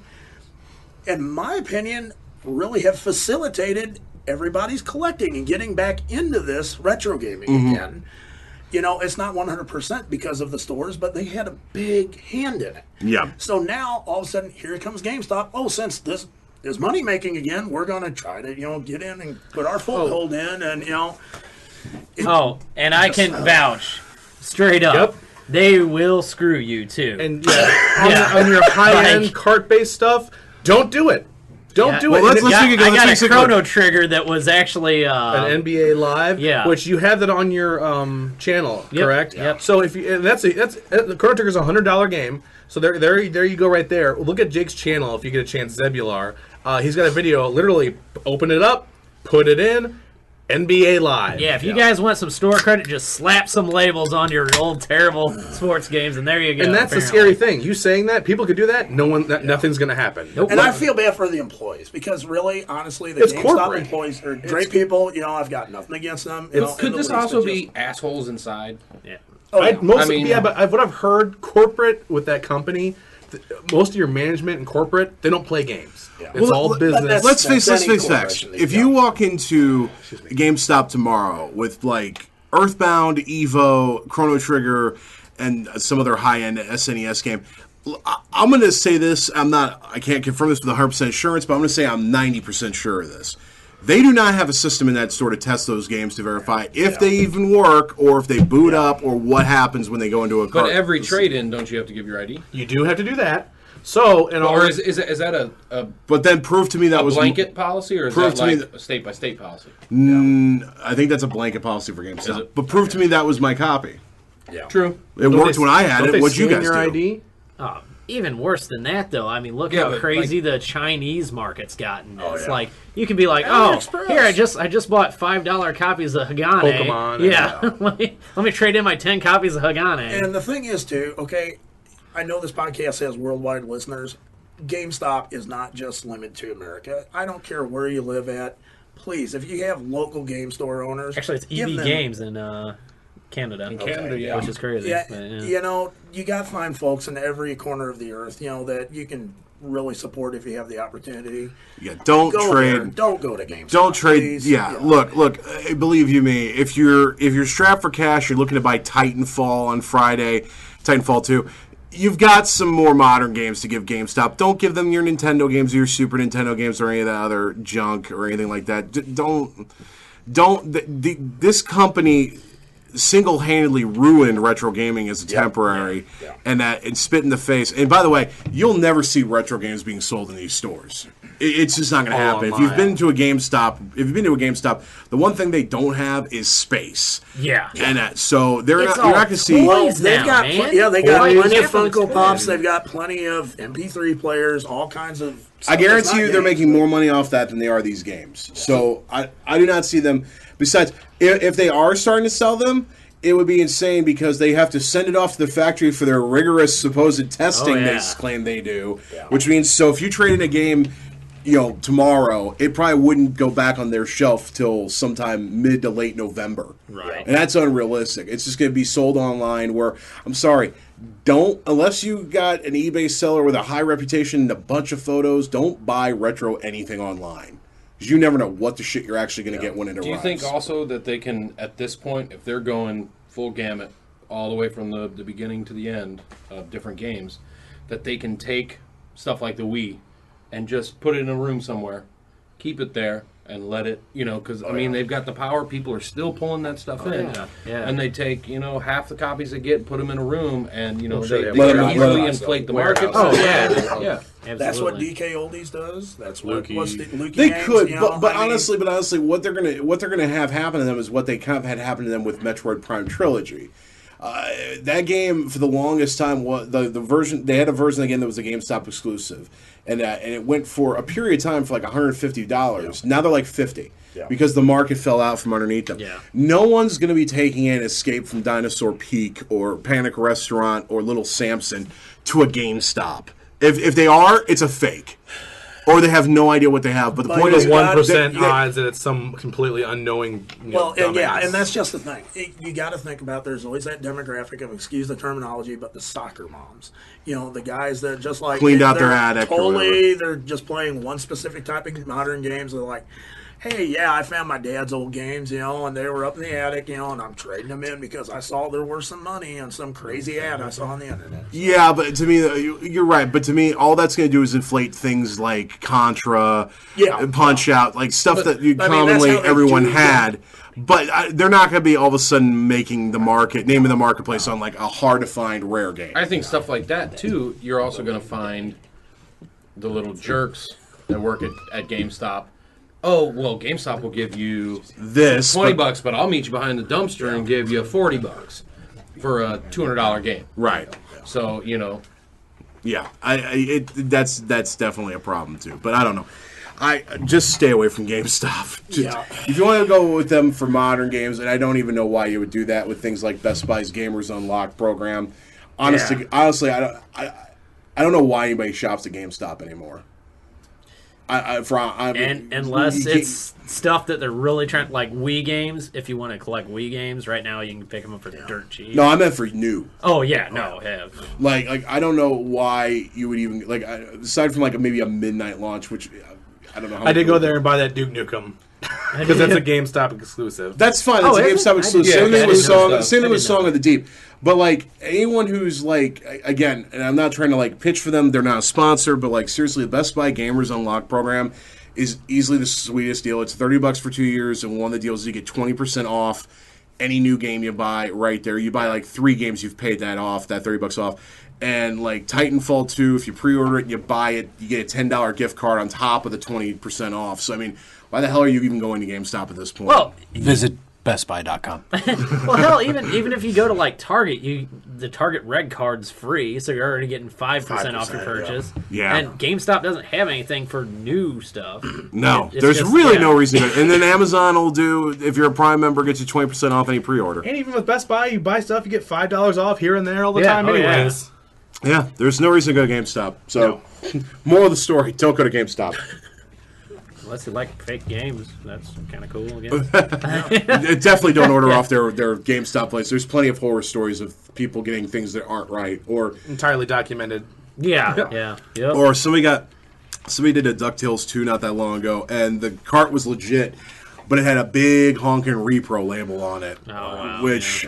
in my opinion, really have facilitated everybody's collecting and getting back into this retro gaming again. You know, it's not 100% because of the stores, but they had a big hand in it.
Yeah.
So now, all of a sudden, here comes GameStop. Oh, since this is money making again, we're going to try to, get in and put our foothold in, and
Oh, and I can vouch straight up.
Yep.
They will screw you too.
And on your high-end
Like-
cart-based stuff, don't do it. Don't
Yeah.
do
Well,
it.
let's
I
speak
got a
again.
Chrono Trigger that was actually
An NBA Live,
Yeah.
which you have that on your channel,
Yep,
correct?
yep.
So if you, that's the Chrono Trigger is a $100 game. So there you go right there. Look at Jake's channel if you get a chance. Zebular, he's got a video. Literally, open it up, put it in, NBA Live.
Yeah, if you guys want some store credit, just slap some labels on your old terrible sports games, and there you go.
And that's the
apparently.
scary thing. You saying that people could do that. Nothing's going to happen.
Nope.
And I feel bad for the employees because really, honestly, the
It's
GameStop
corporate.
employees are great people. I've got nothing against them. in
Could
the
this
least,
also
but
be
just-
assholes inside?
Yeah.
Oh, yeah.
But what I've heard, corporate with that company, most of your management and corporate, they don't play games.
Yeah.
It's
Well,
all
let-
business.
Let's face
That's any
facts.
corporation that
If
you
you
got.
walk into GameStop tomorrow with like Earthbound, Evo, Chrono Trigger, and some other high-end SNES game, I'm going to say this. I can't confirm this with 100% assurance, but I'm going to say I'm 90% sure of this. They do not have a system in that store to test those games to verify if they even work or if they boot up or what happens when they go into a car.
But every trade-in, don't you have to give your ID?
You do have to do that. So, and
Or is that a
But then prove to me that was
blanket policy, or is
prove
that
to me
like a state-by-state policy?
I think that's a blanket policy for GameStop.
it?
But prove to me that was my copy.
True.
It worked when I had
don't
it.
they
What'd you
scan
guys
your
do?
ID?
Even worse than that, though. I mean, look
Yeah,
how
but,
crazy the Chinese market's gotten. It's
yeah.
like you can be like,
AliExpress.
here I just bought $5 copies of Hagane.
Pokemon,
Yeah, let me trade in my 10 copies of Hagane.
And the thing is, too, okay, I know this podcast has worldwide listeners. GameStop is not just limited to America. I don't care where you live at. Please, if you have local game store owners,
Actually, it's
give
EV
them-
Games in Canada.
In Canada, yeah.
Which is crazy.
Yeah,
but,
you got fine folks in every corner of the earth, that you can really support if you have the opportunity.
Yeah, don't
Go
trade.
there. Don't go to GameStop.
Don't trade.
please.
Yeah, look. Believe you me, if you're strapped for cash, you're looking to buy Titanfall on Friday, Titanfall 2. You've got some more modern games to give GameStop. Don't give them your Nintendo games or your Super Nintendo games or any of that other junk or anything like that. This company single-handedly ruined retro gaming as a temporary, and spit in the face. And by the way, you'll never see retro games being sold in these stores. It's just not going to happen. If you've been to a GameStop, the one thing they don't have is space.
yeah.
And so you're
It's
not
all
going to see.
toys
They've
now,
got
man.
they got
Toys.
plenty of
Half of it's
Funko Pops.
toys.
They've got plenty of MP3 players, all kinds of.
I
stuff that's
guarantee
not
you they're
games.
making more money off that than they are these games. So I do not see them. Besides, if they are starting to sell them, it would be insane because they have to send it off to the factory for their rigorous supposed testing they
yeah.
claim they do. Which means, so if you trade in a game, tomorrow, it probably wouldn't go back on their shelf till sometime mid to late November.
Right.
And that's unrealistic. It's just going to be sold online where, I'm sorry, unless you got an eBay seller with a high reputation and a bunch of photos, don't buy retro anything online. Because you never know what the shit you're actually going to get when it arrives.
Do you think also that they can, at this point, if they're going full gamut all the way from the beginning to the end of different games, that they can take stuff like the Wii and just put it in a room somewhere, keep it there and let it, because I mean they've got the power. People are still pulling that stuff in,
Yeah.
and they take half the copies they get, and put them in a room, and
sure
they
they
have
can
warehouse
easily
stuff.
inflate the
Warehouse
market.
stuff.
Oh, yeah.
yeah.
That's what
Absolutely.
DK Oldies does. That's what
Lukey.
what's the Lukey
They
games,
could,
you know,
but
I mean,
honestly, what they're gonna have happen to them is what they kind of had happen to them with Metroid Prime Trilogy. That game for the longest time was the version. They had a version again that was a GameStop exclusive, and it went for a period of time for like $150. Now they're like $50 because the market fell out from underneath them.
Yeah.
No one's going to be taking in Escape from Dinosaur Peak or Panic Restaurant or Little Samson to a GameStop. If they are, it's a fake. Or they have no idea what they have. But the point is,
you got-
1%
they-
odds that it's some completely unknowing.
Well, and
dumbass.
and that's just the thing. You got to think about. There's always that demographic of, excuse the terminology, but the soccer moms. The guys that just like
Cleaned out their
they're
attic or
Totally, they're just playing one specific type of modern games. They're like, hey, yeah, I found my dad's old games, and they were up in the attic, and I'm trading them in because I saw there was some money on some crazy ad I saw on the internet.
Yeah, but to me, you're right. But to me, all that's going to do is inflate things like Contra, Punch Out, like stuff that you
I mean, that's
commonly
how they
everyone
do,
had. But they're not going to be all of a sudden making the naming the marketplace on like a hard to find rare game.
I think stuff like that too. You're also going to find the little jerks that work at GameStop. Oh well, GameStop will give you
This
$20, but I'll meet you behind the dumpster and give you $40 for a $200 game.
right?
So
Yeah, that's definitely a problem too. But I don't know. I just stay away from GameStop. If you want to go with them for modern games, and I don't even know why you would do that with things like Best Buy's Gamers Unlocked program. Honestly, I don't know why anybody shops at GameStop anymore.
Unless it's stuff that they're really trying, like Wii games. If you want to collect Wii games, right now you can pick them up for dirt cheap.
No, I meant for new.
Oh yeah, no, have.
Like I don't know why you would even aside from like maybe a midnight launch, which I don't know. How
I did go
much-
there and buy that Duke Nukem because that's a GameStop exclusive.
That's fine. That's
Oh,
a
is it?
GameStop exclusive.
Yeah,
Same thing
I
with
didn't know
Song.
that.
Same thing
I
with
didn't know
Song of the Deep. But like anyone who's like again, and I'm not trying to like pitch for them. They're not a sponsor, but like seriously, the Best Buy Gamers Unlocked program is easily the sweetest deal. It's $30 for 2 years, and one of the deals is you get 20% off any new game you buy right there. You buy like 3 games, you've paid that off, that $30 off. And like Titanfall 2, if you pre-order it and you buy it, you get a $10 gift card on top of the 20% off. So I mean, why the hell are you even going to GameStop at this point?
Well,
Visit bestbuy.com.
well, hell, even if you go to like Target, the Target Red Card's free, so you're already getting 5% off your
5%,
purchase.
Yeah.
And GameStop doesn't have anything for new stuff.
No,
It's
there's
just-
really
yeah.
no reason to. And then Amazon will do, if you're a Prime member, gets you 20% off any pre-order.
And even with Best Buy, you buy stuff, you get $5 off here and there all the
Yeah,
time.
oh, yeah.
Anyways,
Yeah, there's no reason to go to GameStop. So, moral of the story, don't go to GameStop.
Unless you like fake games, that's kind of cool. Again.
Definitely don't order off their GameStop place. There's plenty of horror stories of people getting things that aren't right. Or
entirely documented.
Yeah. Yep.
or somebody did a DuckTales 2 not that long ago, and the cart was legit, but it had a big honking repro label on it.
Oh, wow.
Which,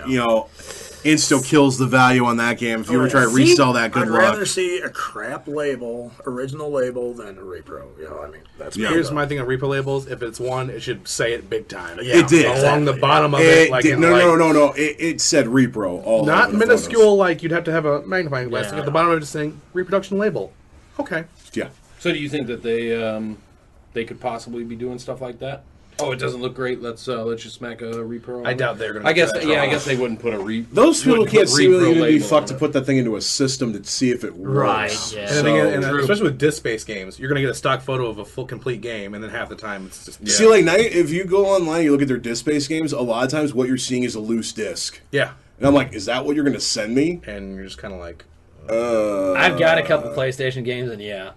insta kills the value on that game. If you ever try to resell that, good
I'd
luck.
rather see a crap label, original label, than a repro. I mean, that's
Yeah.
Here's my thing on repo labels. If it's one, it should say it big time.
Yeah,
It did.
Along the
exactly,
bottom of
It
it. Like
did-
in,
no,
like,
no. It said repro all
Not
over the
minuscule,
photos.
like you'd have to have a magnifying glass.
Yeah.
At the bottom of it just saying reproduction label. Okay.
Yeah.
So do you think that they could possibly be doing stuff like that? Oh, it doesn't look great. Let's just smack a repro. on
I
it.
doubt they're going to.
I guess I guess they wouldn't put a
Those people
wouldn't
can't
put
see really
repro
even be
label
fucked to
on it.
put that thing into a system to see if it works.
Right, yeah.
And the thing is, and
True.
especially with disc-based games, you're going to get a stock photo of a full complete game, and then half the time it's just
See, like now, if you go online, you look at their disc-based games. A lot of times, what you're seeing is a loose disc,
yeah,
and I'm like, "Is that what you're going to send me?"
and you're just kind of like,
I've got a couple PlayStation games, and yeah.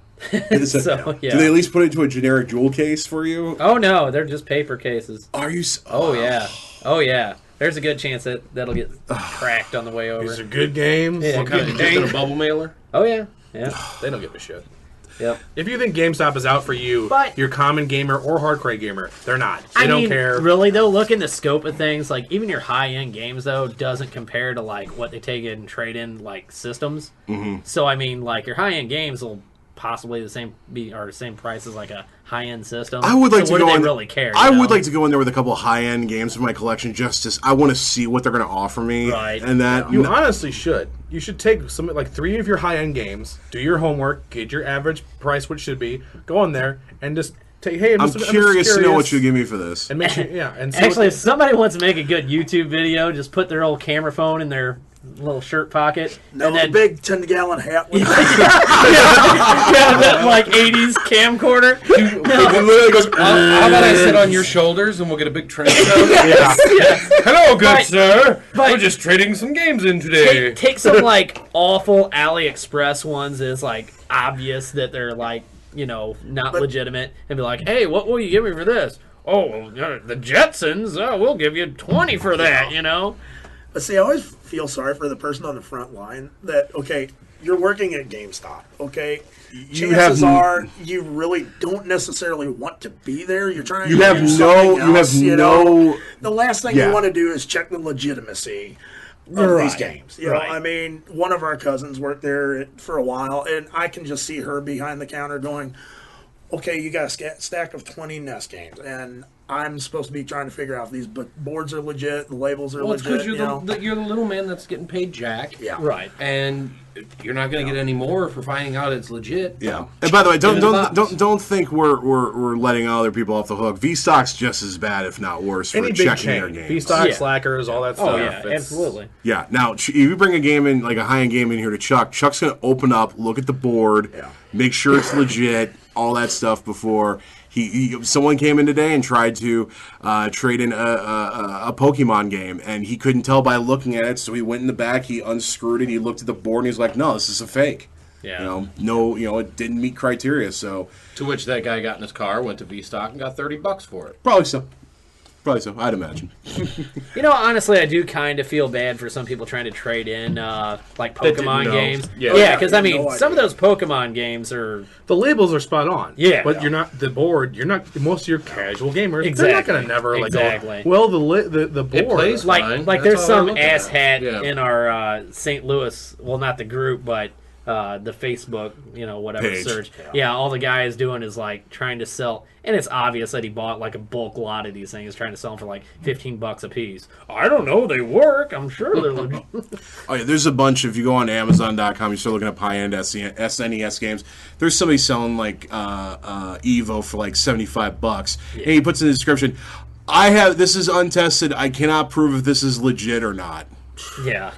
So yeah.
Do they at least put it into a generic jewel case for you?
Oh no, they're just paper cases.
Are you?
Oh yeah. There's a good chance that'll get cracked on the way
these are
over.
good games.
Yeah.
What kind of just in a bubble mailer?
Oh yeah.
They don't give a shit.
Yep.
If you think GameStop is out for you,
But-
you're common gamer or hardcore gamer, they're not. They don't care.
Really though, look in the scope of things. Like even your high end games though doesn't compare to like what they take in trade in like systems. Mm-hmm. So I mean, like your high end games will possibly the same price as like a high-end system.
I would like
so
to
what
go
do
in.
they really care?
I
you know?
would like to go in there with a couple of high-end games for my collection. I want to see what they're going to offer me,
Right.
and that
You honestly should. You should take some like 3 of your high-end games, do your homework, get your average price, what should be, go in there and just take. Hey,
I'm curious to know what you give me for this.
and make sure, yeah. And see
Actually,
what
if somebody wants to make a good YouTube video, just put their old camera phone in their little shirt pocket,
No,
and then
the big 10-gallon hat. With
yeah, that like 80s camcorder.
It literally goes.
How about I sit on your shoulders and we'll get a big trench coat?
Yes.
Hello, good
But-
sir.
but-
We're just trading some games in today.
Take some like awful AliExpress ones is like obvious that they're like, you know, not legitimate, and be like, hey, what will you give me for this? Oh, well, the Jetsons, we'll give you 20 for that, you know?
But see, I always feel sorry for the person on the front line that, okay, you're working at GameStop, okay? Chances are you really don't necessarily want to be there. You're trying
You
to
have
do
no-
something
you have
else, you
no-
know? The last thing
Yeah.
you want to do is check the legitimacy of these games. You know,
right.
I mean, one of our cousins worked there for a while, and I can just see her behind the counter going, okay, you got a stack of 20 NES games, and I'm supposed to be trying to figure out if these boards are legit, the labels are
Well, it's
legit.
because you're the little man that's getting paid jack.
Yeah.
Right.
And you're not going to get any more for finding out it's legit.
Yeah. And by the way,
In the box.
don't think we're letting other people off the hook. VStock's just as bad, if not worse, for
any big
checking their
chain,
games.
V-Stock,
Yeah.
Slackers, all that stuff.
Oh, yeah,
It's-
absolutely.
Yeah. Now, if you bring a game in, like a high-end game in here to Chuck, Chuck's going to open up, look at the board, make sure it's legit, all that stuff before someone came in today and tried to trade in a Pokemon game, and he couldn't tell by looking at it, so he went in the back, he unscrewed it, he looked at the board, and he's like, "No, this is a fake."
Yeah.
It didn't meet criteria, so
To which that guy got in his car, went to VStock, and got $30 for it.
probably so. Probably so, I'd imagine.
You know, honestly, I do kind of feel bad for some people trying to trade in, like,
didn't
Pokemon
know.
games.
Yeah.
Yeah, because, I mean,
No
some of
idea.
those Pokemon games are...
The labels are spot on.
Yeah.
But you're not the board. You're not most of your casual gamers. They're not
Exactly.
going to never like
Exactly.
go, well, the board.
It plays
Like,
fine.
like
That's
there's
all they're
some
looking at.
asshat
Yeah.
in our St. Louis, well, not the group, but the Facebook, whatever
Page.
search. Yeah, all the guy is doing is like trying to sell, and it's obvious that he bought like a bulk lot of these things, trying to sell them for like $15 a piece. I don't know, they work. I'm sure they're legit.
Oh yeah, there's a bunch. If you go on Amazon.com, you start looking at high-end SNES games. There's somebody selling like Evo for like $75, and he puts in the description, this is untested. I cannot prove if this is legit or not.
Yeah.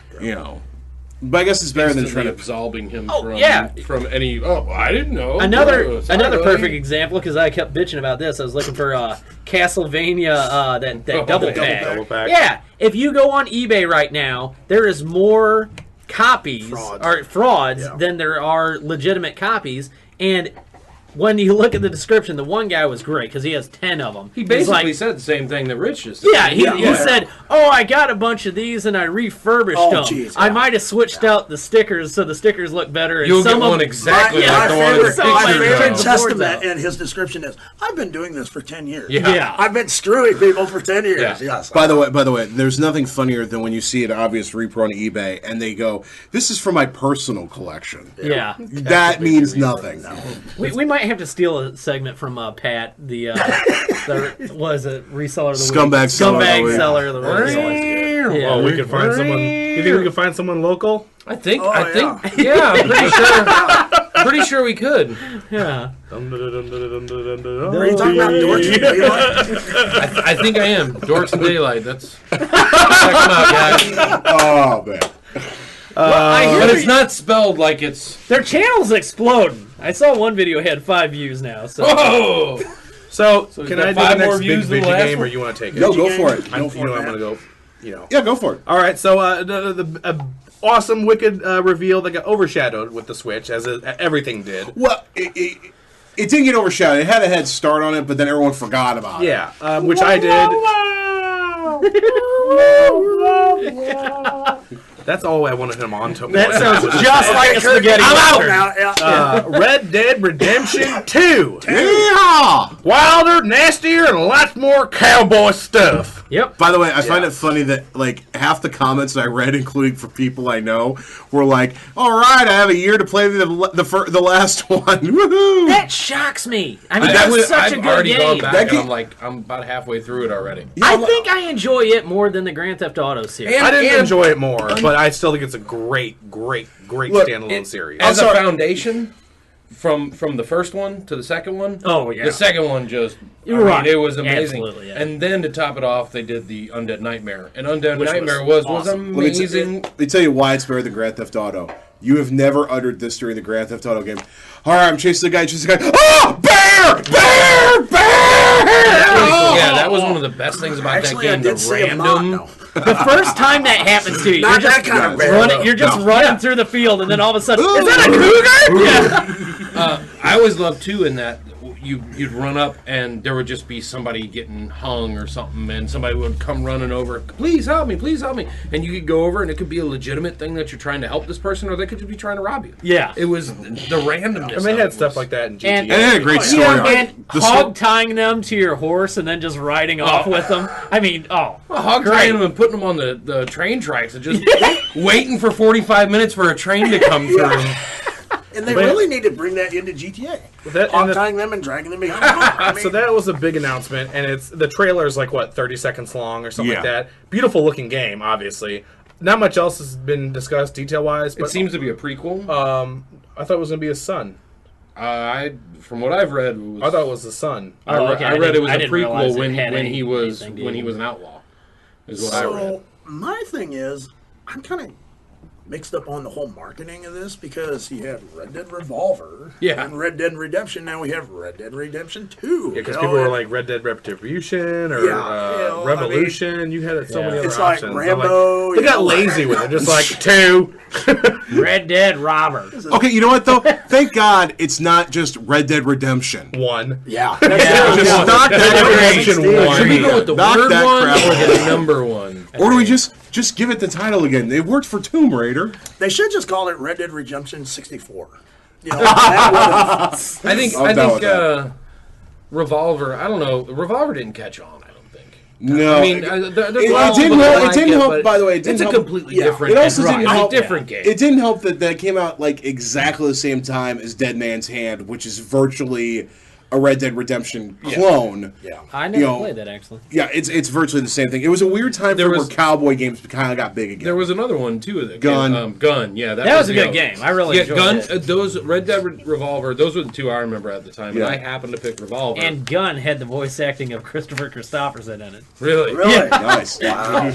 But I guess it's better than
Instantly
trying to.
absolving him
Oh,
from,
yeah.
from any, I didn't know.
Another
Sorry, buddy.
perfect example, because I kept bitching about this. I was looking for Castlevania, that double pack.
Double pack.
Yeah, if you go on eBay right now, there is more copies or frauds than there are legitimate copies. And when you look at the description, the one guy was great because he has 10 of them.
He
He's
basically
like,
said the same thing that Rich just said.
yeah, he said, "Oh, I got a bunch of these and I refurbished
Oh,
them.
geez,
I
yeah.
might have switched out the stickers so the stickers look better." And
You'll
some
get
of
one
them-
exactly
Yeah,
like the one in the
so
my
much
picture.
favorite
turns the boards
testament
out.
in his description is, I've been doing this for 10 years.
Yeah.
I've been screwing people for 10 years.
Yeah.
Yes.
By the way, there's nothing funnier than when you see an obvious repro on eBay and they go, "This is for my personal collection."
Yeah.
That means nothing.
We might have to steal a segment from Pat, the was it reseller of the
Scumbag
week.
seller of the
Scumbag
week.
seller of the week. Yeah.
Oh, we could find someone. You think we could find someone local?
I think,
Oh,
I'm pretty sure. Pretty sure we could.
Yeah.
Are you talking about Dorky Daylight?
I think I am. Dorks and Daylight. That's check them out, guys.
Oh man.
I hear
But it's not spelled like it's.
their channel's exploding. I saw one video had 5 views now. So
Whoa!
So,
he's
can
got
I do
5
the
more
next big
views than the
video
last
game, or
one?
you want to take it?
No, go for it.
I'm
Go for
going
it.
to go.
Yeah, go for it.
All right, so the awesome, wicked reveal that got overshadowed with the Switch, as everything did.
Well, it didn't get overshadowed. It had a head start on it, but then everyone forgot about it.
Yeah, which I did. That's all I wanted him on to.
that sounds just like a spaghetti
I'm out
western.
now. Yeah.
Red Dead Redemption 2.
Yeah.
Wilder, nastier, and lots more cowboy stuff.
Yep.
By the way, I find it funny that like half the comments I read, including for people I know, were like, "All right, I have a year to play the last one." Woohoo!
That shocks me. I mean, that's such a good
already
game.
gone back,
That
and
game-
I'm like, I'm about halfway through it already.
I think I enjoy it more than the Grand Theft Auto series.
I didn't enjoy it more, but I still think it's a great standalone series.
As a foundation, from the first one to the second one.
Oh, yeah.
The second one just,
You're right.
it was amazing.
Absolutely, yeah.
And then to top it off, they did the Undead Nightmare, and Undead
Which
Nightmare
was
was
awesome.
amazing.
Let me tell you why it's better than Grand Theft Auto. You have never uttered this during the Grand Theft Auto game. All right, I'm chasing the guy. Oh, bear! Bear! Bear!
Yeah, that was one of the best things about
Actually,
that
I
game.
did
The
see a mod,
random.
though.
The first time that happens to you,
Not
you're
that
just
kind of bear,
running.
though.
You're just running through the field, and then all of a sudden, is that a cougar? Yeah.
I always loved too in that you'd run up and there would just be somebody getting hung or something, and somebody would come running over. Please help me! Please help me! And you could go over, and it could be a legitimate thing that you're trying to help this person, or they could just be trying to rob you.
Yeah.
It was the randomness.
And they
of
had
it
stuff
was-
like that in GTA.
And-
And it had a great story.
Yeah,
arc.
and
The
hog tying them to your horse and then just riding off with them. I mean,
Well, hog tying them and putting them on the train tracks and just waiting for 45 minutes for a train to come through.
And they really need to bring that into GTA. Tying them and dragging them behind the car. I mean,
So that was a big announcement, and the trailer is like, what, 30 seconds long or something like
Yeah.
that. Beautiful looking game, obviously. Not much else has been discussed detail-wise,
It
but
seems to be a prequel.
I thought it was going to be his son.
From what I've read, it was,
I thought it was the son.
I,
Oh,
re-
okay,
I
I
read it
didn't-
was
I
a
didn't realize
prequel
it
when
had
he was
anything to
when
do
he was an outlaw. Is what I read.
So my thing is, I'm kind of mixed up on the whole marketing of this because you have Red Dead Revolver
Yeah.
and Red Dead Redemption. Now we have Red Dead Redemption 2.
Yeah, because
you
people
know,
were
and
like Red Dead Retribution or
Yeah, you know,
Revolution. You had so many other
It's like
options.
Rambo,
They
you
got
know,
lazy with it. Just like two.
Red Dead Robber.
Okay, you know what though? Thank God it's not just Red Dead Redemption.
One.
Yeah.
Just knock that
Redemption
out.
one.
Should we go with the
Knock
word
that
one
crap
or
out.
the number one?
Or do we just give it the title again? It worked for Tomb Raider.
They should just call it Red Dead Redemption 64. You know, that would've-
I think
I'm down with
Revolver. I don't know. Revolver didn't catch on. I don't think.
No,
I mean, there's a lot of
didn't
people that
help. It
like
didn't help.
but
By the way, it didn't
it's a
help.
completely
Yeah.
different.
It also didn't
it's
help.
a different game.
It didn't help that came out like exactly the same time as Dead Man's Hand, which is virtually a Red Dead Redemption clone.
Yeah.
I never
You know,
played that actually.
Yeah, it's virtually the same thing. It was a weird time
There
where
was-
cowboy games kind of got big again.
There was another one too. That
Gun.
Gun. Yeah,
That was a
the
good
other-
game. I really enjoyed
Gun.
it.
Those Red Dead Revolver. Those were the two I remember at the time,
Yeah.
and I happened to pick Revolver.
And Gun had the voice acting of Christopher Christopherson in it.
really,
Really?
Nice.
Wow.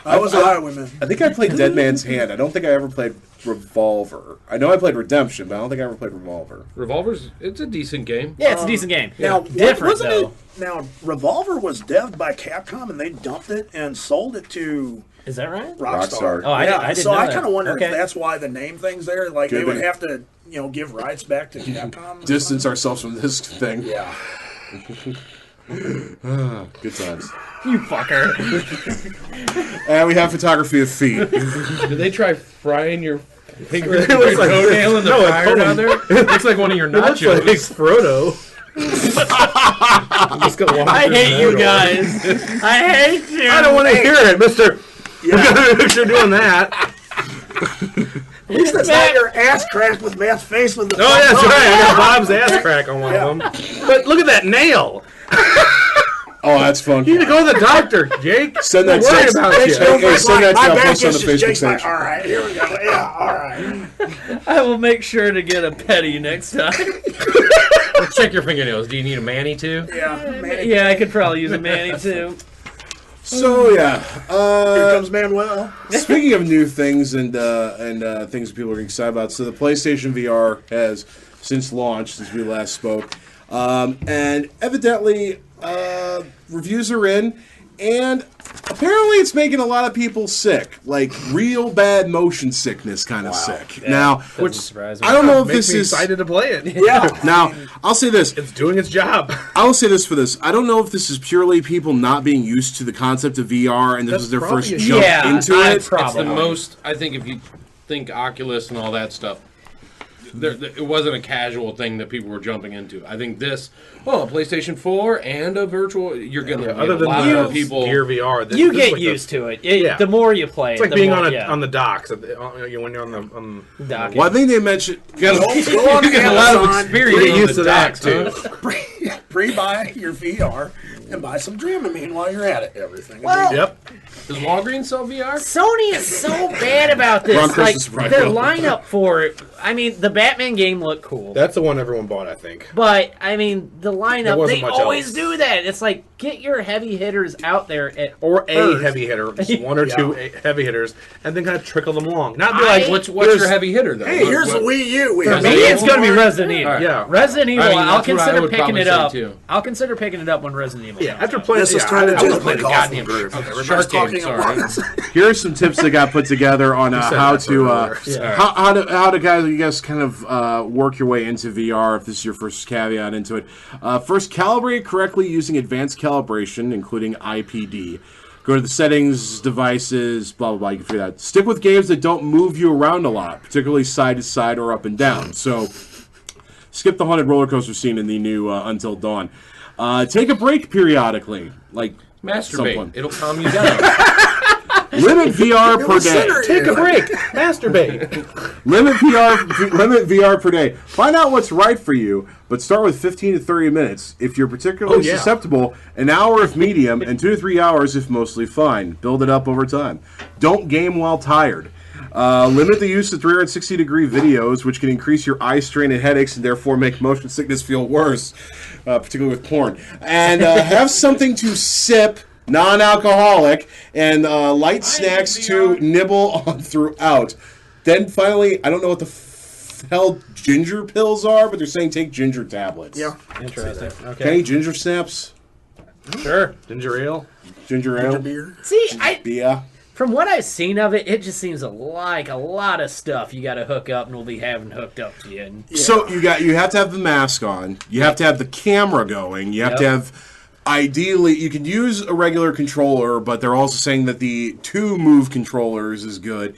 I was a highwayman.
I think I played Dead Man's Hand. I don't think I ever played Revolver. I know I played Redemption, but I don't think I ever played Revolver.
Revolver's it's a decent game.
Yeah, it's a decent game.
Now,
Different
wasn't
though.
it? Now, Revolver was devved by Capcom, and they dumped it and sold it to
Is that right?
Rockstar.
Oh, I didn't
so
know
I
that.
kind of wonder
Okay.
if that's why the name thing's there. Like
Could
they would
be.
have to, give rights back to Capcom.
Distance ourselves from this thing.
Yeah.
Good times.
You fucker.
And we have photography of feet.
Did they try frying your finger
It looks like-
toenail in the
No, it
fire
totally-
down there? It looks like one of your
It looks
nachos.
like Frodo. Just got walked
I
through
hate
the
you
middle.
guys. I hate you.
I don't want to hear it, Mister. If you're doing that.
At least that's not your ass cracked with Matt's face with the.
Oh, yeah, that's right. I got Bob's ass crack on one of them. But look at that nail.
Oh, that's fun.
You need to go to the doctor, Jake.
Send that
I'm worried
text.
about
Hey,
you.
hey, send that to
My
our
back
post on the
itches, Jake's
Facebook
like,
page.
all right, here we go. Yeah, all right.
I will make sure to get a petty next time.
Check your fingernails. Do you need a mani too?
Yeah, man.
Yeah, I could probably use a Manny too.
So yeah,
Here comes Manuel.
speaking of new things and things that people are excited about, so the PlayStation VR has since launched, since we last spoke, and evidently reviews are in, and apparently it's making a lot of people sick, like real bad motion sickness kind of sick. Now,
Doesn't surprise me.
I don't know if
Makes
this
me
is.
excited to play it.
Yeah.
Now, I'll say this.
It's doing its job.
I will say this for this. I don't know if this is purely people not being used to the concept of VR and this
That's
was their
probably
first
it.
jump
Yeah,
into
I
it.
It's the
Probably.
most. I think if you think Oculus and all that stuff, it wasn't a casual thing that people were jumping into. I think this, a PlayStation 4 and a virtual, you're going to
Other
get a
than
lot
the
of people.
Gear VR,
You
this is
get
like
used to it.
Yeah.
The more you play
It's
it,
like
the
being
more,
on the docks when you're on the
dock.
Well, I think they mentioned.
Go on
You get a lot of
Amazon,
experience
Get
on
used
the
to that,
docks,
too.
pre-buy your VR and buy some Dramamine while you're at it. Everything.
Well,
Yep.
Does Walgreens sell VR?
Sony is so bad about this.
Ron
Like,
Christmas right
their
now.
lineup for it. I mean, the Batman game looked cool.
That's the one everyone bought, I think.
But, I mean, the
There
lineup,
wasn't
they
much
always
else.
do that. It's like, get your heavy hitters out there.
Or a
first.
heavy hitter, just one or two heavy hitters, and then kind of trickle them along. Not be
I-
like,
What's
here's-
your heavy hitter, though?
Hey, here's the Wii U. We
For
have
me,
the
it's going to be
Walmart.
Resident Evil.
Alright.
Yeah.
Resident Evil,
I mean,
I'll
that's what I
consider
would
picking
probably
it
say,
up.
too.
I'll consider picking it up when Resident Evil
Yeah,
comes
after
out.
playing
This is
yeah,
turned
I
into
would've
a
played the
golf
goddamn
group.
shit.
Everybody's
Shark Game,
talking
sorry.
at once.
Here are some tips that got put together on
said
how
that
to
earlier.
how to guys, you guys kind of work your way into VR if this is your first caveat into it. First, calibrate correctly using advanced calibration, including IPD. Go to the settings, devices, blah blah blah. You can figure that out. Stick with games that don't move you around a lot, particularly side to side or up and down. So, skip the haunted roller coaster scene in the new Until Dawn. Take a break periodically, like
Masturbate.
someone.
It'll calm you down.
Limit VR per day.
Take a break. Masturbate.
Limit VR per day. Find out what's right for you, but start with 15 to 30 minutes. If you're particularly
Oh, yeah.
susceptible, an hour if medium, and 2 to 3 hours if mostly fine. Build it up over time. Don't game while tired. Limit the use of 360-degree videos, which can increase your eye strain and headaches and therefore make motion sickness feel worse, particularly with porn. And have something to sip, non-alcoholic, and light snacks to nibble on throughout. Then finally, I don't know what the hell ginger pills are, but they're saying take ginger tablets.
Yeah.
Interesting.
Okay, ginger snaps,
Sure.
Ginger ale.
ginger ale,
Beer.
See,
beer.
from what I've seen of it, it just seems like a lot of stuff you got to hook up and we'll be having hooked up to you. And
So you have to have the mask on. You have to have the camera going. You have to
Yep.
have. Ideally, you can use a regular controller, but they're also saying that the 2-move controllers is good.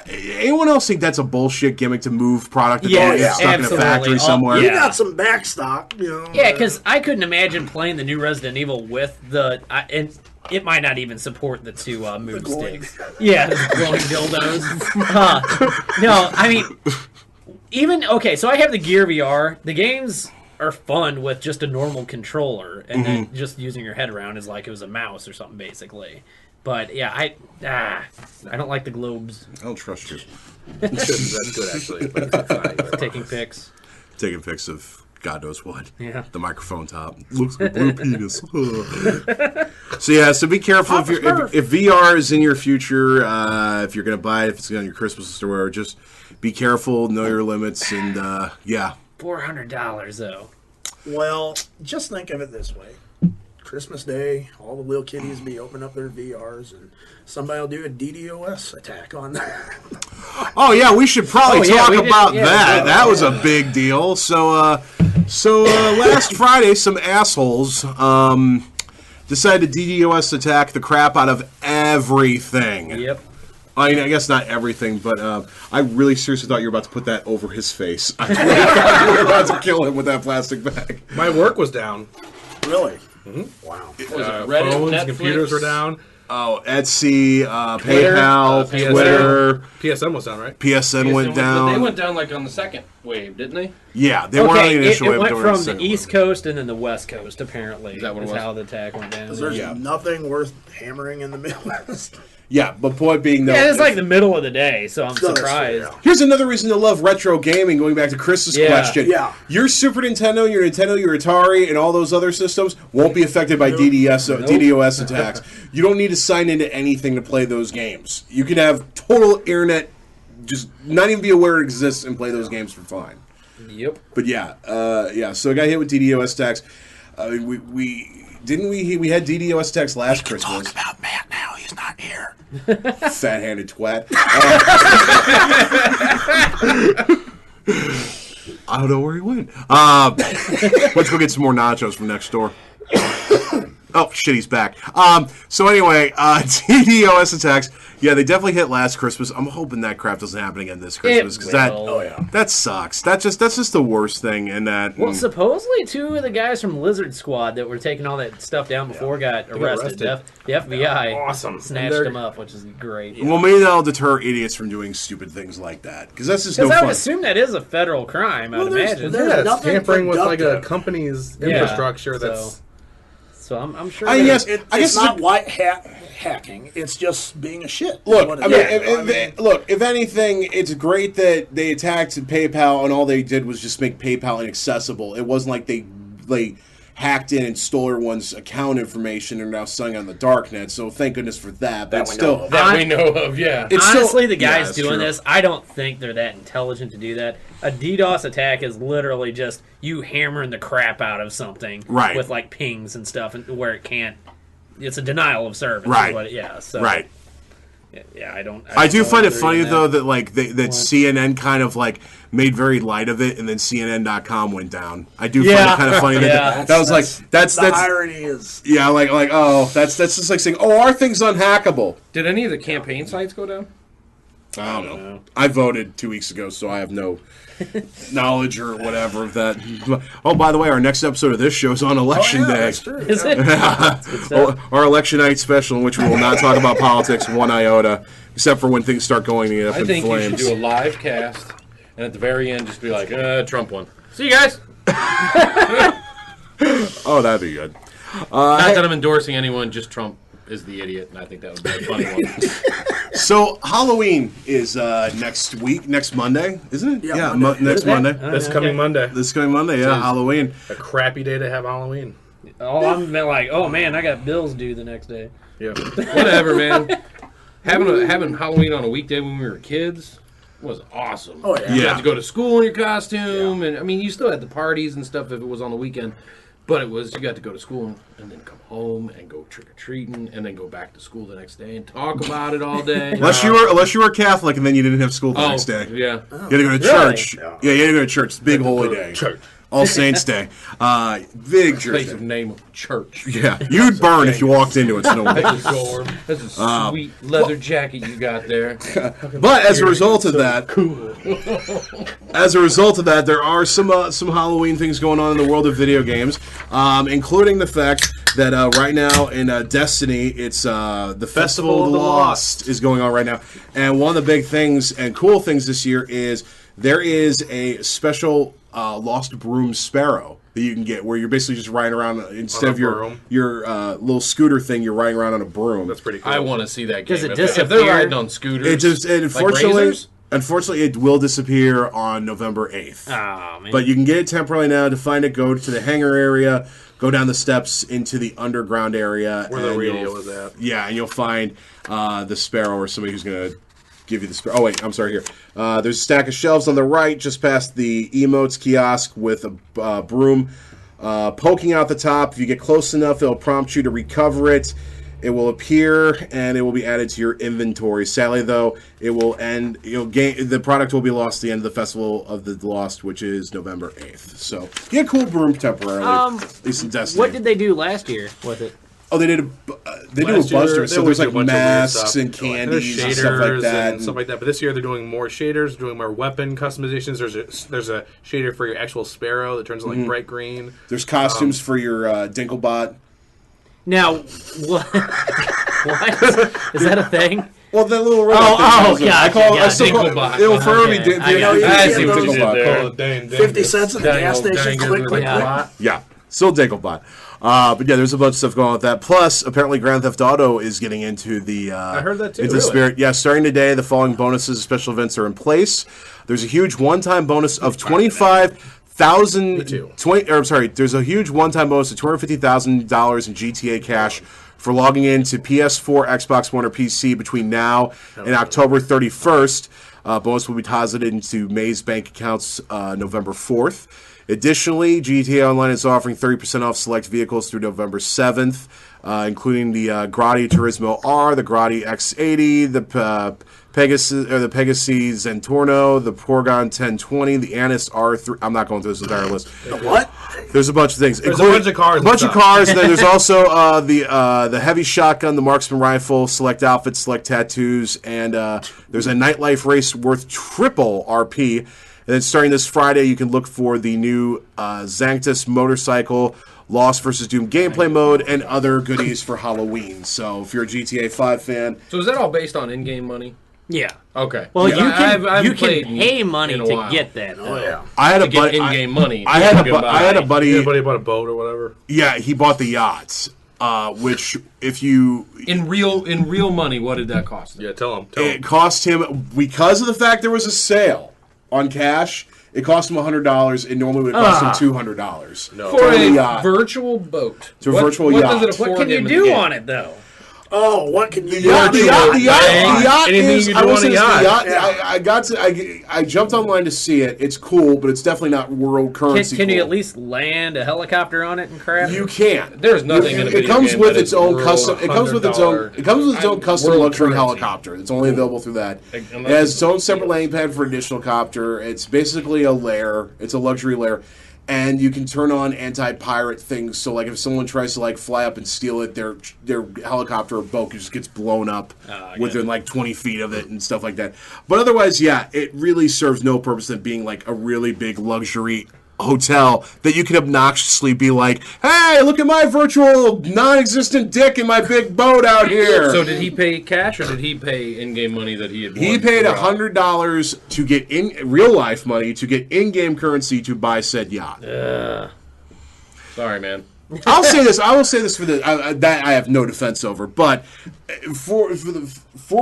Anyone else think that's a bullshit gimmick to move product that
Yeah,
gets
yeah,
stuck in a
absolutely.
factory
Oh,
somewhere?
You
yeah.
got some backstock, you know.
Yeah, because I couldn't imagine playing the new Resident Evil with and it might not even support the two move
glowing.
sticks. Yeah, the glowing dildos. No, I mean, so I have the Gear VR. The games are fun with just a normal controller, and then just using your head around is like it was a mouse or something, basically. But yeah, I don't like the globes.
I don't trust you.
That's good, actually. But it's fine.
Taking pics.
Taking pics of God knows what.
Yeah.
The microphone top looks like a blue penis. So be careful if VR is in your future. If you're gonna buy it, if it's on your Christmas list or whatever, just be careful, know your limits, and yeah.
$400 though.
Well, just think of it this way. Christmas Day, all the little kiddies be opening up their VRs, and somebody will do a DDoS attack on that.
Oh yeah, we should probably
Oh, yeah,
talk
we did-
about
yeah,
that.
yeah.
That was a big deal. So last Friday, some assholes decided to DDoS attack the crap out of everything.
Yep.
I mean, I guess not everything, but I really seriously thought you were about to put that over his face. I really thought you were about to kill him with that plastic bag.
My work was down.
Really? Wow.
Was it Reddit,
Phones,
Netflix?
computers were down.
Oh, Etsy, PayPal,
PSN.
Twitter,
PSN was down, right?
PSN went
But
down.
they went down like on the second wave, didn't they?
Yeah, they weren't on the
Okay,
initial
it
wave.
went
they were on
from the
second
East
wave.
Coast and then the West Coast, apparently.
Is that what it was?
how the attack went down.
There's
Yeah.
nothing worth hammering in the Midwest.
Yeah, but point being, though,
Yeah, it's like the middle of the day, so I'm
That's true,
surprised.
yeah.
here's another reason to love retro gaming, going back to Chris's
Yeah.
question.
Yeah.
Your Super Nintendo, your Atari, and all those other systems won't be affected by DDoS attacks. You don't need to sign into anything to play those games. You can have total internet, just not even be aware it exists, and play those games for fun.
Yep.
But yeah, so I got hit with DDoS attacks. We had DDoS attacks last Christmas.
about Matt now. He's not here.
Fat-handed twat. I don't know where he went. Let's go get some more nachos from next door. Oh, shit, he's back. So anyway, DDoS attacks. Yeah, they definitely hit last Christmas. I'm hoping that crap doesn't happen again this Christmas because that sucks. That's just the worst thing. And that
Well, supposedly 2 of the guys from Lizard Squad that were taking all that stuff down before got arrested. The FBI snatched them up, which is great.
Well, maybe that'll deter idiots from doing stupid things like that because that's just no
I
fun.
would assume that is a federal crime. I'd imagine.
It's tampering with like a company's infrastructure.
So I'm sure.
I guess
it's not white hat hacking. It's just being a shit.
Look, if anything, it's great that they attacked PayPal and all they did was just make PayPal inaccessible. It wasn't like they hacked in and stole everyone's account information and are now selling on the darknet. So thank goodness for that. But still,
that we know of, yeah.
Honestly, the guys doing this, I don't think they're that intelligent to do that. A DDoS attack is literally just you hammering the crap out of something with like pings and stuff, and where it can't. It's a denial of service,
right?
Right. Yeah,
I do find it funny though that like that CNN kind of like made very light of it, and then CNN.com went down. I do find it kind of funny that was like that's
the irony is
like oh that's just like saying oh our thing's unhackable.
Did any of the campaign sites go down?
I don't know. I voted 2 weeks ago, so I have no knowledge or whatever of that. Oh, by the way, our next episode of this show is on Election Day.
That's true.
Is it?
Our Election Night special, in which we will not talk about politics one iota, except for when things start going to get up in flames.
I think you should do a live cast, and at the very end, just be like, Trump won. See you guys.
Oh, that'd be good.
Not that I'm endorsing anyone, just Trump is the idiot, and I think that would be a funny one.
So Halloween is next Monday, isn't it? Yeah, next Monday.
This coming Monday.
This coming Monday, yeah, Halloween.
A crappy day to have Halloween.
I'm like, oh man, I got bills due the next day.
Yeah,
whatever, man. Having Halloween on a weekday when we were kids was awesome.
Oh yeah,
you had to go to school in your costume, and I mean, you still had the parties and stuff if it was on the weekend. But it was, you got to go to school and then come home and go trick-or-treating and then go back to school the next day and talk about it all day.
Unless you were Catholic and then you didn't have school the next day.
Yeah.
You had to go to church. Yeah, you had to go to church. It's a big holy day.
Church.
All Saints Day. Big church.
Place of name of church.
Yeah. You'd burn if you walked into it.
That's a sweet leather jacket you got there.
But as a result of that, there are some Halloween things going on in the world of video games, including the fact that right now in Destiny, it's the Festival of the Lost is going on right now. And one of the big things and cool things this year is there is a special Lost Broom Sparrow that you can get, where you're basically just riding around instead of your little scooter thing. You're riding around on a broom.
That's pretty cool.
I want to see that game.
Does it
if
disappear?
they're riding on scooters,
unfortunately, it will disappear on November 8th.
Oh, man.
But you can get it temporarily now. To find it, go to the hangar area, go down the steps into the underground area.
Where the radio is at.
Yeah, and you'll find the Sparrow or somebody who's going to give you the Sparrow. Oh, wait, I'm sorry, here. There's a stack of shelves on the right, just past the emotes kiosk with a broom poking out the top. If you get close enough, it'll prompt you to recover it. It will appear, and it will be added to your inventory. Sadly, though, it will end. The product will be lost at the end of the Festival of the Lost, which is November 8th. So, get a cool broom temporarily. At least in Destiny.
What did they do last year with it?
Oh, they did a bunch of so there's like masks and candies and stuff like that.
And stuff like that. But this year they're doing more shaders, doing more weapon customizations. There's a shader for your actual Sparrow that turns like bright green.
There's costumes for your Dinklebot.
Now, what? Is that a thing?
Well, that little
God!
I still call it. It'll forever be
Dinklebot. 50 cents at the gas station. Click.
Yeah, still Dinklebot. But yeah, there's a bunch of stuff going on with that. Plus, apparently, Grand Theft Auto is getting into the.
I heard that too.
Into the spirit. Yeah, starting today, the following bonuses, special events are in place. There's a huge one-time bonus of 25,000. There's a huge one-time bonus of $250,000 in GTA cash for logging into PS4, Xbox One, or PC between now and October 31st. Bonus will be deposited into May's bank accounts November 4th. Additionally, GTA Online is offering 30% off select vehicles through November 7th, including the Grotti Turismo R, the Grotti X80, the the Pegasi Zentorno, the Porygon 1020, the Anis R3. I'm not going through this entire list.
What?
There's a bunch of things.
There's a bunch of cars.
A bunch of cars. And then there's also the heavy shotgun, the marksman rifle, select outfits, select tattoos, and there's a nightlife race worth triple RP. And then starting this Friday, you can look for the new Xanthus motorcycle, Lost vs. Doom gameplay mode, and other goodies for Halloween. So if you're a GTA 5 fan,
So is that all based on in-game money?
Yeah.
Okay.
Well,
Yeah,
you
haven't
can
played
pay money
in a
to
while.
get that.
Oh yeah.
I had a
To get
buddy.
in-game money.
I had
you can
I had a
buy.
buddy.
Anybody bought a boat or whatever?
Yeah, he bought the yachts. Which, if you
In real money, what did that cost?
Yeah, tell him.
it cost him, because of the fact there was a sale on cash, it cost him $100. It normally would cost him $200.
No.
For a
yacht.
virtual boat.
To a virtual yacht.
Does it
What
afford
can you
him in
do
the game?
on it though?
Oh, what can you do?
The yacht
Anything
is.
you
I
do
will
on
say
a
this, the
yacht.
yacht. I jumped online to see it. It's cool, but it's definitely not world currency.
Can you
cool.
at least land a helicopter on it and crap?
You can.
There's nothing in a
It
video
comes
game
with
that
its
is
own
world
custom. It comes with its own. It comes with its own custom
world
luxury
currency.
helicopter. It's only available through that. It
Unless
has
it's
its own separate landing pad for additional copter. It's basically a lair. It's a luxury lair. And you can turn on anti-pirate things. So, like, if someone tries to fly up and steal it, their helicopter or boat just gets blown up within 20 feet of it and stuff like that. But otherwise, yeah, it really serves no purpose than being a really big luxury hotel that you can obnoxiously be like, "Hey, look at my virtual non-existent dick in my big boat out here."
So did he pay cash or did he pay in-game money that he had won?
He paid
throughout?
$100 to get in real life money to get in-game currency to buy said yacht.
Sorry, man.
I'll say this. I will say this for that I have no defense over, but for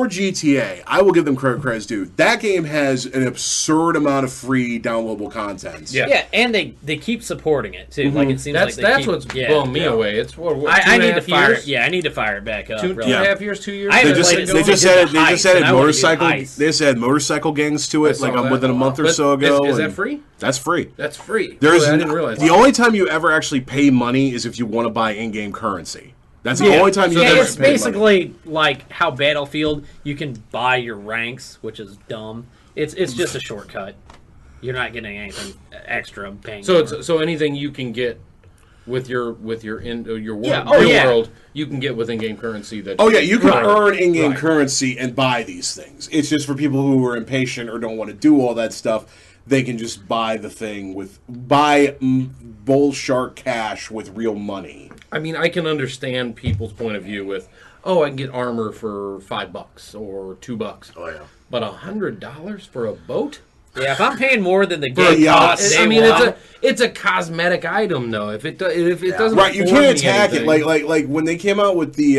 GTA, I will give them credit's due. That game has an absurd amount of free downloadable content.
Yeah.
Yeah, and they keep supporting it too. Like it seems
That's
like they keep,
what's
yeah.
blown me away. It's what
I need to
2.5
fire.
years?
Yeah, I need to fire it back up.
Two
really.
and a half years, 2 years.
I
They
haven't
just
played it
they
since
just
I did
added
the
they just
heist,
added
and I wanna do the
motorcycle
heist.
they just added motorcycle gangs to it
saw
like
that.
within a month or
But
so ago.
is that
and
free?
That's free.
That's free.
There is
I didn't realize
the
that.
only time you ever actually pay money is if you want to buy in-game currency. That's the
Yeah.
only time you
Yeah,
ever
it's
pay money.
basically like how Battlefield you can buy your ranks, which is dumb. It's just a shortcut. You're not getting anything extra paying.
So
for it.
so anything you can get with your world,
Yeah, oh,
real
yeah.
world, you can get with in-game currency. That
Oh yeah, you can
Right.
earn in-game
Right.
currency and buy these things. It's just for people who are impatient or don't want to do all that stuff. They can just buy the thing buy bull shark cash with real money.
I mean, I can understand people's point of view with, oh, I can get armor for $5 or $2.
Oh yeah.
But $100 for a boat?
yeah, if I'm paying more than the
For a
game
yacht.
costs,
I mean,
day one,
it's a cosmetic item though. If it doesn't
Right, you
afford
can't
me
attack
anything-
it like when they came out with the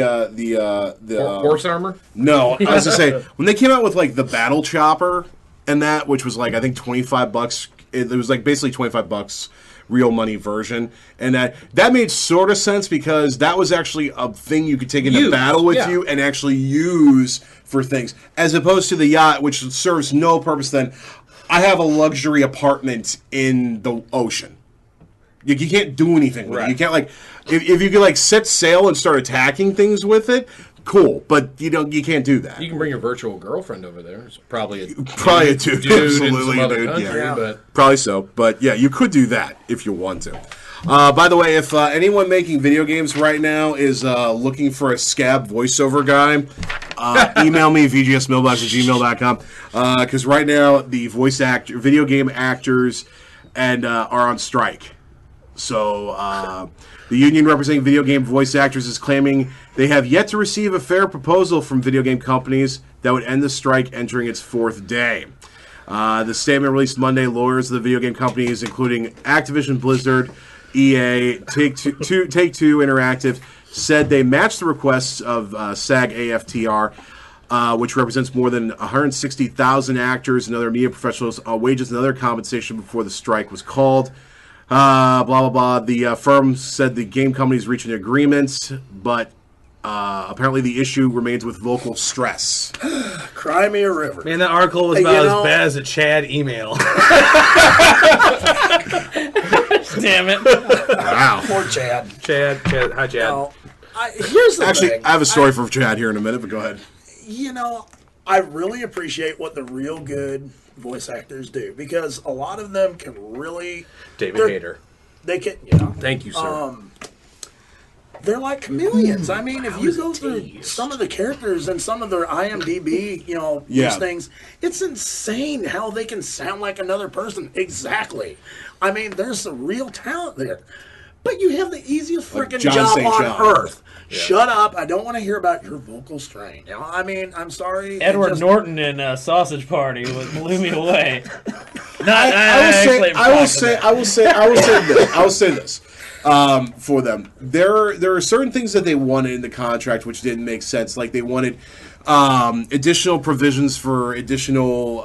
horse armor.
No, I was gonna say when they came out with the battle chopper and that, which was I think $25. It was basically $25 real money version, and that made sort of sense because that was actually a thing you could take into
Use,
battle with
yeah.
you and actually use for things, as opposed to the yacht, which serves no purpose. Then I have a luxury apartment in the ocean. You can't do anything with it.
Right.
You can't if you could set sail and start attacking things with it. Cool, but you can't do that.
You can bring your virtual girlfriend over there. It's probably a
Dude,
in
absolutely,
some other
dude.
country,
Yeah.
but
Probably so, but yeah, you could do that if you want to. By the way, if anyone making video games right now is looking for a scab voiceover guy, email me vgsmailbox@gmail.com because right now the video game actors and are on strike. So the union representing video game voice actors is claiming they have yet to receive a fair proposal from video game companies that would end the strike entering its fourth day. The statement released Monday, lawyers of the video game companies, including Activision Blizzard, EA, Take-Two Interactive, said they matched the requests of SAG-AFTR, which represents more than 160,000 actors and other media professionals on wages and other compensation before the strike was called. Blah, blah, blah. The firm said the game companies reached an agreement, but apparently the issue remains with vocal stress.
Cry me a river.
Man, that article was
Hey,
about
you
as
know-
bad as a Chad email.
damn it.
Wow.
Poor Chad.
Chad, hi Chad.
No, here's the
Actually,
thing.
I have a story for Chad here in a minute, but go ahead.
You know, I really appreciate what the real good voice actors do because a lot of them can really.
David Hayter.
They can. Yeah.
Thank you, sir.
They're like chameleons. I mean, if you go through some of the characters and some of their IMDb, these things, it's insane how they can sound like another person. Exactly. I mean, there's some real talent there. But you have the easiest freaking
John
job
St.
on
John.
earth. Yeah. Shut up. I don't want to hear about your vocal strain. I mean, I'm sorry.
Edward Norton in Sausage Party blew me away.
I will say this. For them, there are certain things that they wanted in the contract which didn't make sense. Like they wanted additional provisions for additional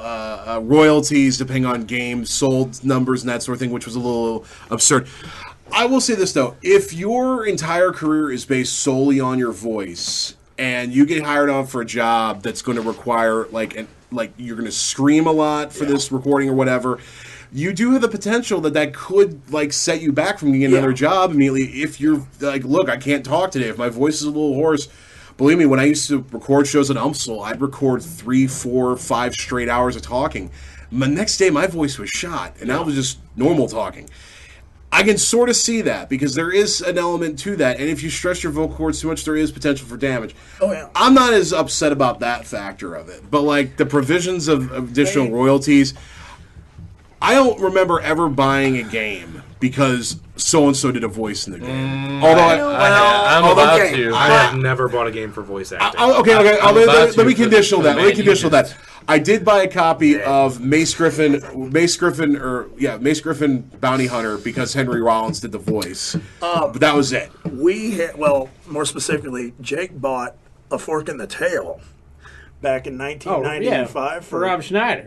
royalties depending on games sold numbers and that sort of thing, which was a little absurd. I will say this though: if your entire career is based solely on your voice, and you get hired on for a job that's going to require like you're going to scream a lot for this recording or whatever, you do have the potential that could like set you back from getting another job immediately. If you're like, look, I can't talk today. If my voice is a little hoarse, believe me, when I used to record shows at UMSL, I'd record 3, 4, 5 straight hours of talking. The next day, my voice was shot, and I was just normal talking. I can sort of see that because there is an element to that, and if you stress your vocal cords too much, there is potential for damage.
Oh yeah.
I'm not as upset about that factor of it, but like the provisions of additional royalties, I don't remember ever buying a game because so and so did a voice in the game. Although
I'm about to.
I have never bought a game for voice acting.
Let me conditional that. I did buy a copy of Mace Griffin Bounty Hunter because Henry Rollins did the voice. But that was it.
More specifically, Jake bought A Fork in the Tail back in 1995
for Rob Schneider.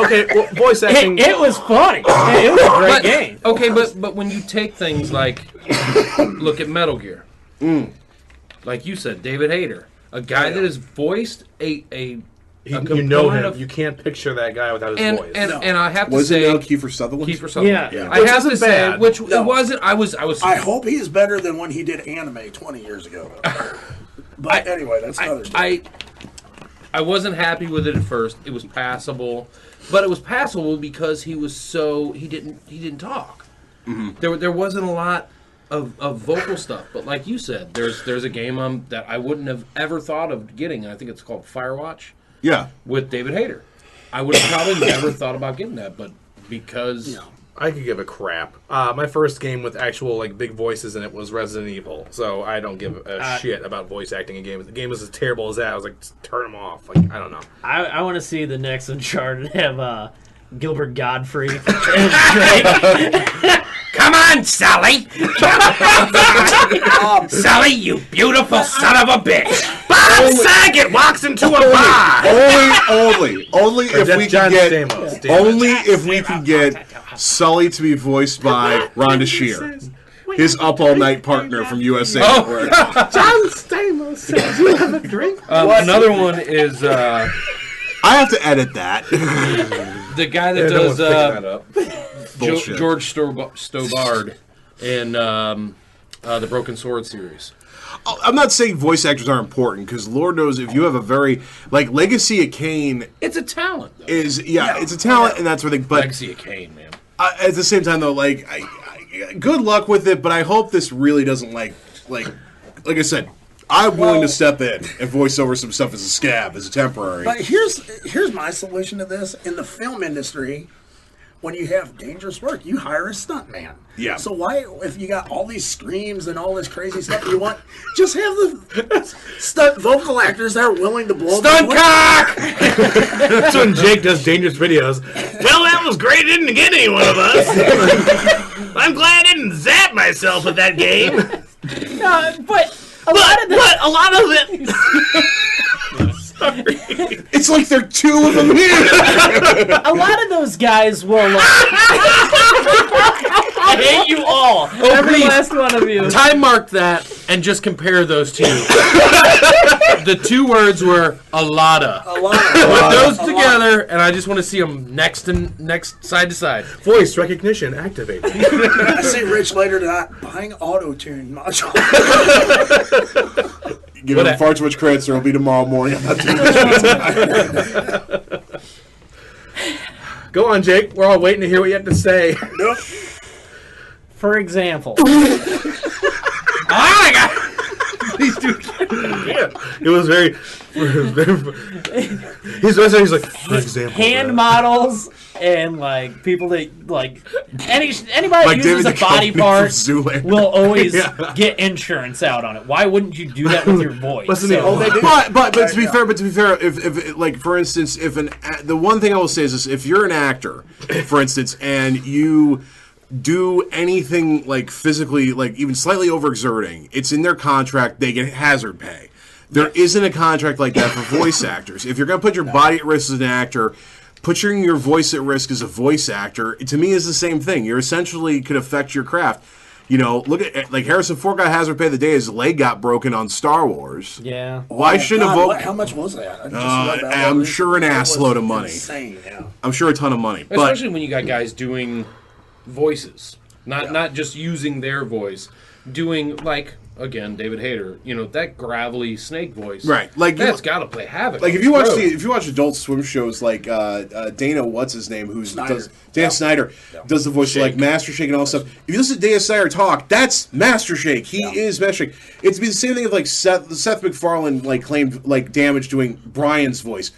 Okay, well, voice acting.
It was funny. It was a great game.
Okay, but when you take things like, look at Metal Gear. Like you said, David Hayter, a guy that has voiced a
you know him. You can't picture that guy without his voice.
And I have to
Was
say,
it Kiefer Sutherland?
Kiefer Sutherland.
Yeah.
I have to say,
bad.
which it wasn't. I was.
I hope he's better than when he did anime 20 years ago. But anyway, that's another story.
I wasn't happy with it at first. It was passable, but it was passable because he didn't talk. Mm-hmm. There wasn't a lot of vocal stuff. But like you said, there's a game that I wouldn't have ever thought of getting. And I think it's called Firewatch.
Yeah.
With David Hayter. I would have probably never thought about getting that, but because
I could give a crap. My first game with actual like big voices in it was Resident Evil, so I don't give a shit about voice acting in games. The game was as terrible as that. I was like, just turn them off. Like, I don't know.
I want to see the next Uncharted have Gilbert Godfrey as Drake.
Come on, Sully! Sully, you beautiful son of a bitch! Bob Saget walks into a bar!
Only if we can get Sully to be voiced by Rhonda Shear, his Up All Night partner from USA Network.
John Stamos says you have a drink.
Another one is
I have to edit that.
The guy that does
Bullshit.
George Stobart in the Broken Sword series.
I'm not saying voice actors aren't important because Lord knows if you have a very like Legacy of Kain
It's a talent, though.
it's a talent and that sort of thing. But
Legacy of Kain, man.
At the same time though, like good luck with it. But I hope this really doesn't like I said. I'm willing to step in and voice over some stuff as a scab, as a temporary.
But here's my solution to this. In the film industry, when you have dangerous work, you hire a stuntman.
Yeah.
So why, if you got all these screams and all this crazy stuff you want, just have the stunt vocal actors that are willing to blow
Stunt cock!
That's when Jake does dangerous videos. Well, that was great. It didn't get any one of us. I'm glad I didn't zap myself with that game.
But a lot of it.
It's like there are two of them here.
A lot of those guys will. I hate you all. Every
please.
last one of you.
Time mark that and just compare those two. The two words were Alada. Put those together, and I just want to see them next side to side.
Voice recognition activated.
I see Rich later tonight buying auto-tune module.
Give
What
him
a-
far too much credit, so it'll be tomorrow morning. I'm not doing this.
Go on, Jake. We're all waiting to hear what you have to say.
For example,
Yeah, it was very. He's like, for example,
hand models and like people that like anybody that
Like
uses
David
a body
Duchovny
part
from Zoolander.
will always
Yeah.
get insurance out on it. Why wouldn't you do that with your voice?
Listen to me.
So-
Oh, they do.
But to be fair, if like for instance, the one thing I will say is this: if you're an actor, for instance, and you do anything like physically, like even slightly overexerting, it's in their contract. They get hazard pay. There isn't a contract like that for voice actors. If you're going to put your body at risk as an actor, putting your voice at risk as a voice actor, to me, is the same thing. You're essentially could affect your craft. You know, look at like Harrison Ford got hazard pay the day his leg got broken on Star Wars.
yeah.
Why shouldn't
God,
a vote?
what- How much was that? I just read that
I'm
one.
sure an
It
ass
was
load of money.
Insane, yeah.
I'm sure a ton of money, but
Especially when you got guys doing voices, not just using their voice, doing like again David Hayter. You know that gravelly snake voice,
Right, like, you
that's
know-
got to play havoc.
like
on
if you watch
throat.
if you watch Adult Swim shows like Dana, what's his name, who's
Snyder.
does Dan
Yeah.
Snyder does the voice of, like Master Shake and all that stuff. If you listen to Dana Snyder talk, that's Master Shake. He is Master Shake. It's the same thing with like Seth MacFarlane like claimed like damage doing Brian's voice.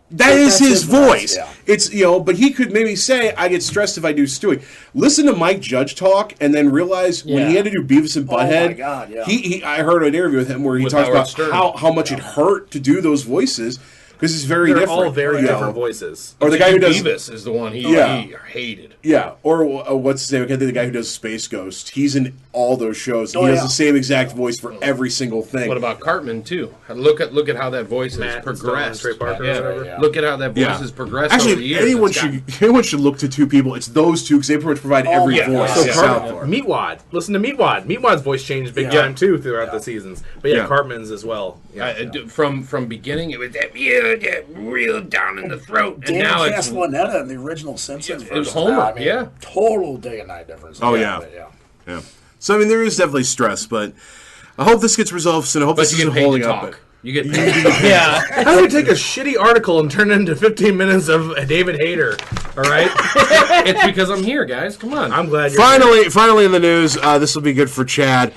That's his voice.
yeah.
It's but he could maybe say, "I get stressed if I do Stewie." Listen to Mike Judge talk, and then realize when he
Yeah.
had to do Beavis and
Oh, my
Butthead.
God, yeah.
I heard an interview with him where he
With
talks
Howard
about
Stern.
how much it hurt to do those voices because it's very
They're
different.
all very
you know.
different voices.
Or the guy who does
Beavis is the one he hated.
yeah, or what's his name? I can't think of the guy who does Space Ghost. He's in all those shows. He has
yeah.
the same exact voice for every single thing.
What about Cartman too? Look at how that voice
Matt
has progressed.
Stone, Trey Parker,
yeah.
whatever.
Yeah.
Look at how that voice
Yeah.
has progressed over the
Actually,
years.
anyone should look to two people. It's those two because they pretty much provide every
my
voice.
God.
So
in
Yeah.
South
Cartman,
Park.
Meatwad. Listen to Meatwad. Meatwad's voice changed big
Yeah.
time too throughout the seasons. But yeah,
Yeah.
Cartman's as well. Yeah.
From beginning, it was that real down in the throat, and
Dan
now it's
Castellaneta in the original Simpsons
it was
versus
Homer,
now, I mean,
yeah.
total day and night difference.
Oh, yeah.
But,
Yeah. So I mean, there is definitely stress, but I hope this gets resolved soon. I hope
but
this
you get
isn't
paid to
holding up.
talk. You get paid.
Yeah.
How do we take a shitty article and turn it into 15 minutes of David Hayter? All right.
It's because I'm here, guys. Come on.
I'm glad you're
Finally in the news, this will be good for Chad.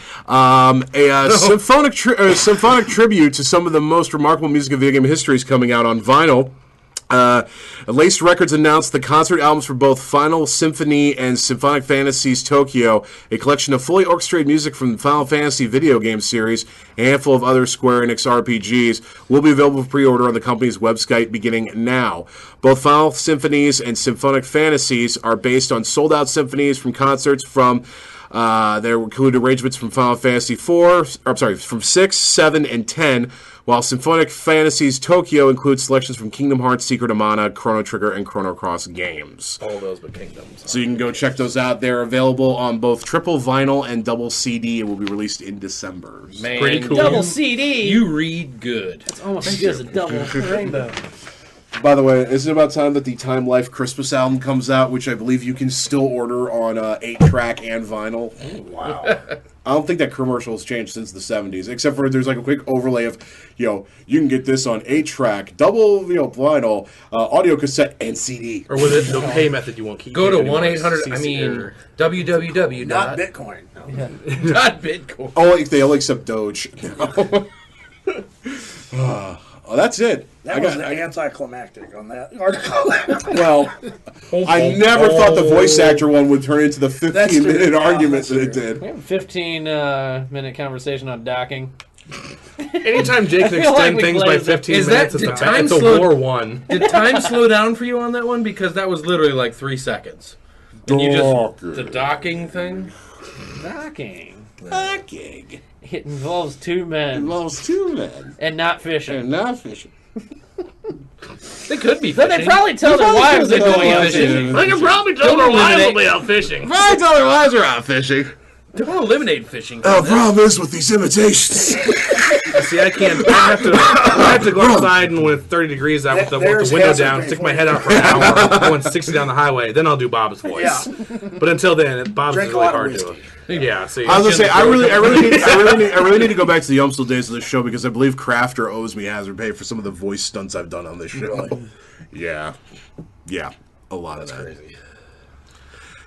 Symphonic tribute to some of the most remarkable music of video game history is coming out on vinyl. Lace Records announced the concert albums for both Final Symphony and Symphonic Fantasies Tokyo, a collection of fully orchestrated music from the Final Fantasy video game series, and a handful of other Square Enix RPGs, will be available for pre-order on the company's website beginning now. Both Final Symphonies and Symphonic Fantasies are based on sold-out symphonies from concerts from there include arrangements from Final Fantasy from 6, 7, and 10, while Symphonic Fantasies Tokyo includes selections from Kingdom Hearts, Secret of Mana, Chrono Trigger, and Chrono Cross games.
all those but Kingdoms.
So you can go check those out. They're available on both triple vinyl and double CD and will be released in December.
Man,
Pretty cool.
Double CD.
You read good.
It's almost as good as a double rainbow.
By the way, is it about time that the Time Life Christmas album comes out, which I believe you can still order on 8-track and vinyl?
Wow.
I don't think that commercial has changed since the 70s, except for there's like a quick overlay of, you can get this on 8-track, double, vinyl, audio cassette, and CD.
Or with it, the pay method you won't keep.
Go to
anymore.
1-800. I
CC
mean,
or-
www.
Not Bitcoin. No.
Not Bitcoin.
They only accept Doge. Oh, that's it.
That was the anticlimactic on that article.
Well, I never thought the voice actor one would turn into the 15-minute argument that it did.
We have a 15-minute conversation on docking.
Anytime Jake can
I feel like
extend
we
things by
glazed it.
15
Is
minutes,
that-
it's,
did
a,
time
it's a
slow-
war one.
Did time slow down for you on that one? Because that was literally like 3 seconds. And you just the docking thing.
Docking.
Docking
It involves two men
involves two men
and not fishing.
and not fishing.
They could be
But
fishing.
they probably tell their wives they're
could
going
be
out
fishing.
fishing.
I can probably tell
Don't
their wives
eliminate-
will be out fishing.
I tell their wives are out fishing.
They want to eliminate fishing.
The problem is with these imitations.
See, I can't. I have to go outside and when it's 30 degrees out with the window down, stick my head out for an hour, going 60 down the highway. Then I'll do Bob's voice.
Yeah.
But until then, Bob's is
Drink a
really
lot of
hard to
whiskey.
do. Yeah. See,
I was gonna say I really need to go back to the Umsel days of this show because I believe Crafter owes me hazard pay for some of the voice stunts I've done on this show. Yeah, a lot of that.
Crazy.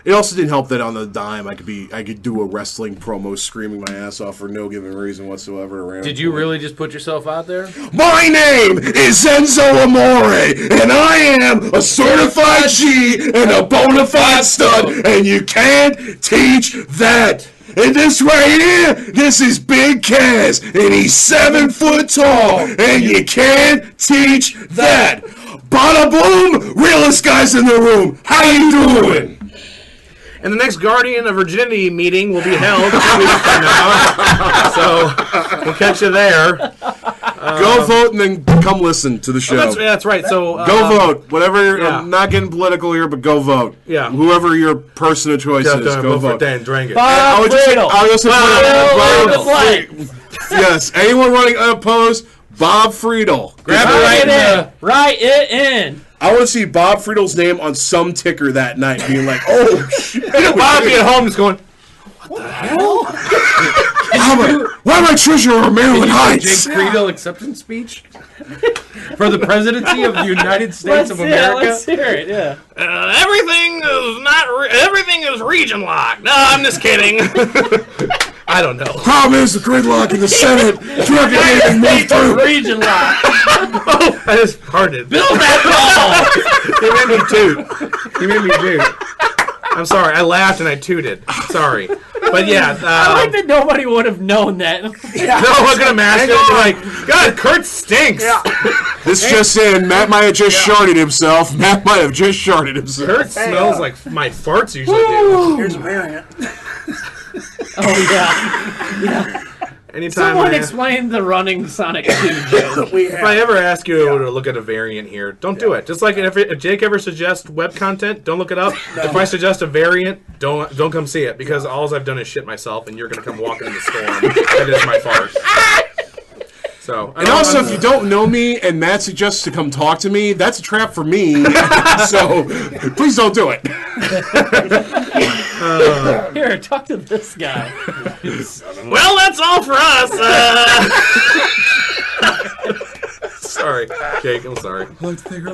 It also didn't help that on the dime I could do a wrestling promo screaming my ass off for no given reason whatsoever.
Did you really just put yourself out there?
My name is Enzo Amore, and I am a certified G and a bona fide stud, and you can't teach that. And this right here, this is Big Kaz, and he's 7 foot tall, and you can't teach that. Bada boom, realest guys in the room. How you doing?
and the next Guardian of Virginity meeting will be held 2 weeks from now. So we'll catch you there.
Go vote and then come listen to the show.
That's right. So
go vote. Whatever.
yeah.
I'm not getting political here, but go vote.
Yeah.
Whoever your person of choice is, go vote.
for Dan, drink it.
I would just say, I would also
Bob
yes. Anyone running unopposed, Bob Friedel.
Grab
Write
it right in.
Write it in.
I want to see Bob Friedel's name on some ticker that night, being like, "Oh shit!"
Bob be at home just going,
Why am I treasurer of Maryland
Jake
Heights?
Friedel acceptance speech for the presidency of the United States of America.
Let's hear it. Yeah.
everything is region locked. No, I'm just kidding. I don't know.
Problem is the gridlock in the Senate. Drug getting moved through.
Region lock.
I just farted.
Build that
He made me toot. I'm sorry. I laughed and I tooted. Sorry. But yeah.
I like that nobody would have known that.
No one's going to mask it. Like, God, Kurt stinks.
This just in, Matt might have just sharded himself. Matt might have just sharded himself.
Kurt smells like my farts usually do.
Here's a variant.
Oh, yeah.
Anytime
Someone explain the running Sonic 2 joke.
if I ever ask you to look at a variant here, don't do it. Just like if Jake ever suggests web content, don't look it up. If I suggest a variant, don't come see it because all I've done is shit myself, and you're gonna come walking in the storm. That is my fart. So,
And also, if you don't know me and Matt suggests to come talk to me, that's a trap for me. So please don't do it.
Here, talk to this guy.
well, that's all for us. Sorry, Jake. I'm sorry.
I'd like to thank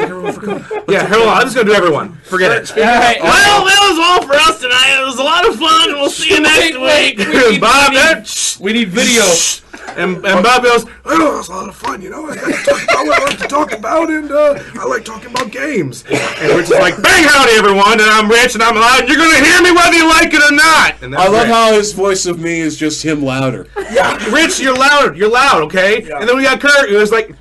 everyone for coming.
Yeah, hold on. I'm just gonna do everyone. Forget it.
All right.
Well, that was all for us tonight. It was a lot of fun. We'll see you next week. Bob,
We need video.
and Bob goes,
Oh, it was a lot of fun, you know. I got to talk about what I like to talk about, and I like talking about games.
and Rich is like, bang howdy everyone, and I'm Rich, and I'm loud. You're gonna hear me whether you like it or not. And that's
I love
Rich.
how his voice of me is just him louder.
Rich, you're loud. You're loud, okay? And then we got Kurt, who was like,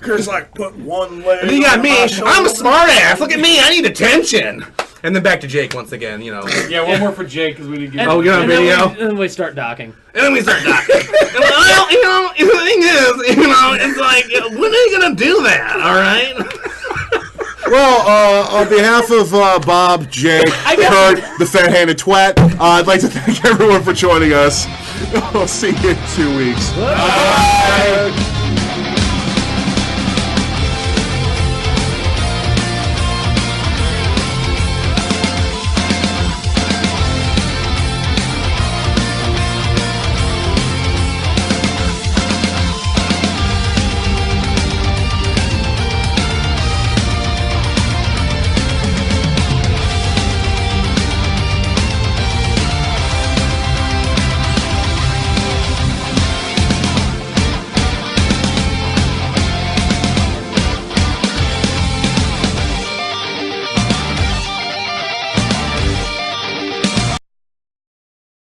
Kurt's like, put one leg.
and then you got
on
me.
my shoulder.
I'm a smart ass. Look at me. I need attention. And then back to Jake once again, you know.
Yeah, one more for Jake because we didn't get.
Oh, we got a
And then
video.
and then we start docking.
And then we start knocking. Well, you know, the thing is, you know, it's like, when are you gonna do that? All right.
Well, on behalf of Bob, Jake, Kurt, the fat-handed twat, I'd like to thank everyone for joining us. We'll see you in 2 weeks.
Bye.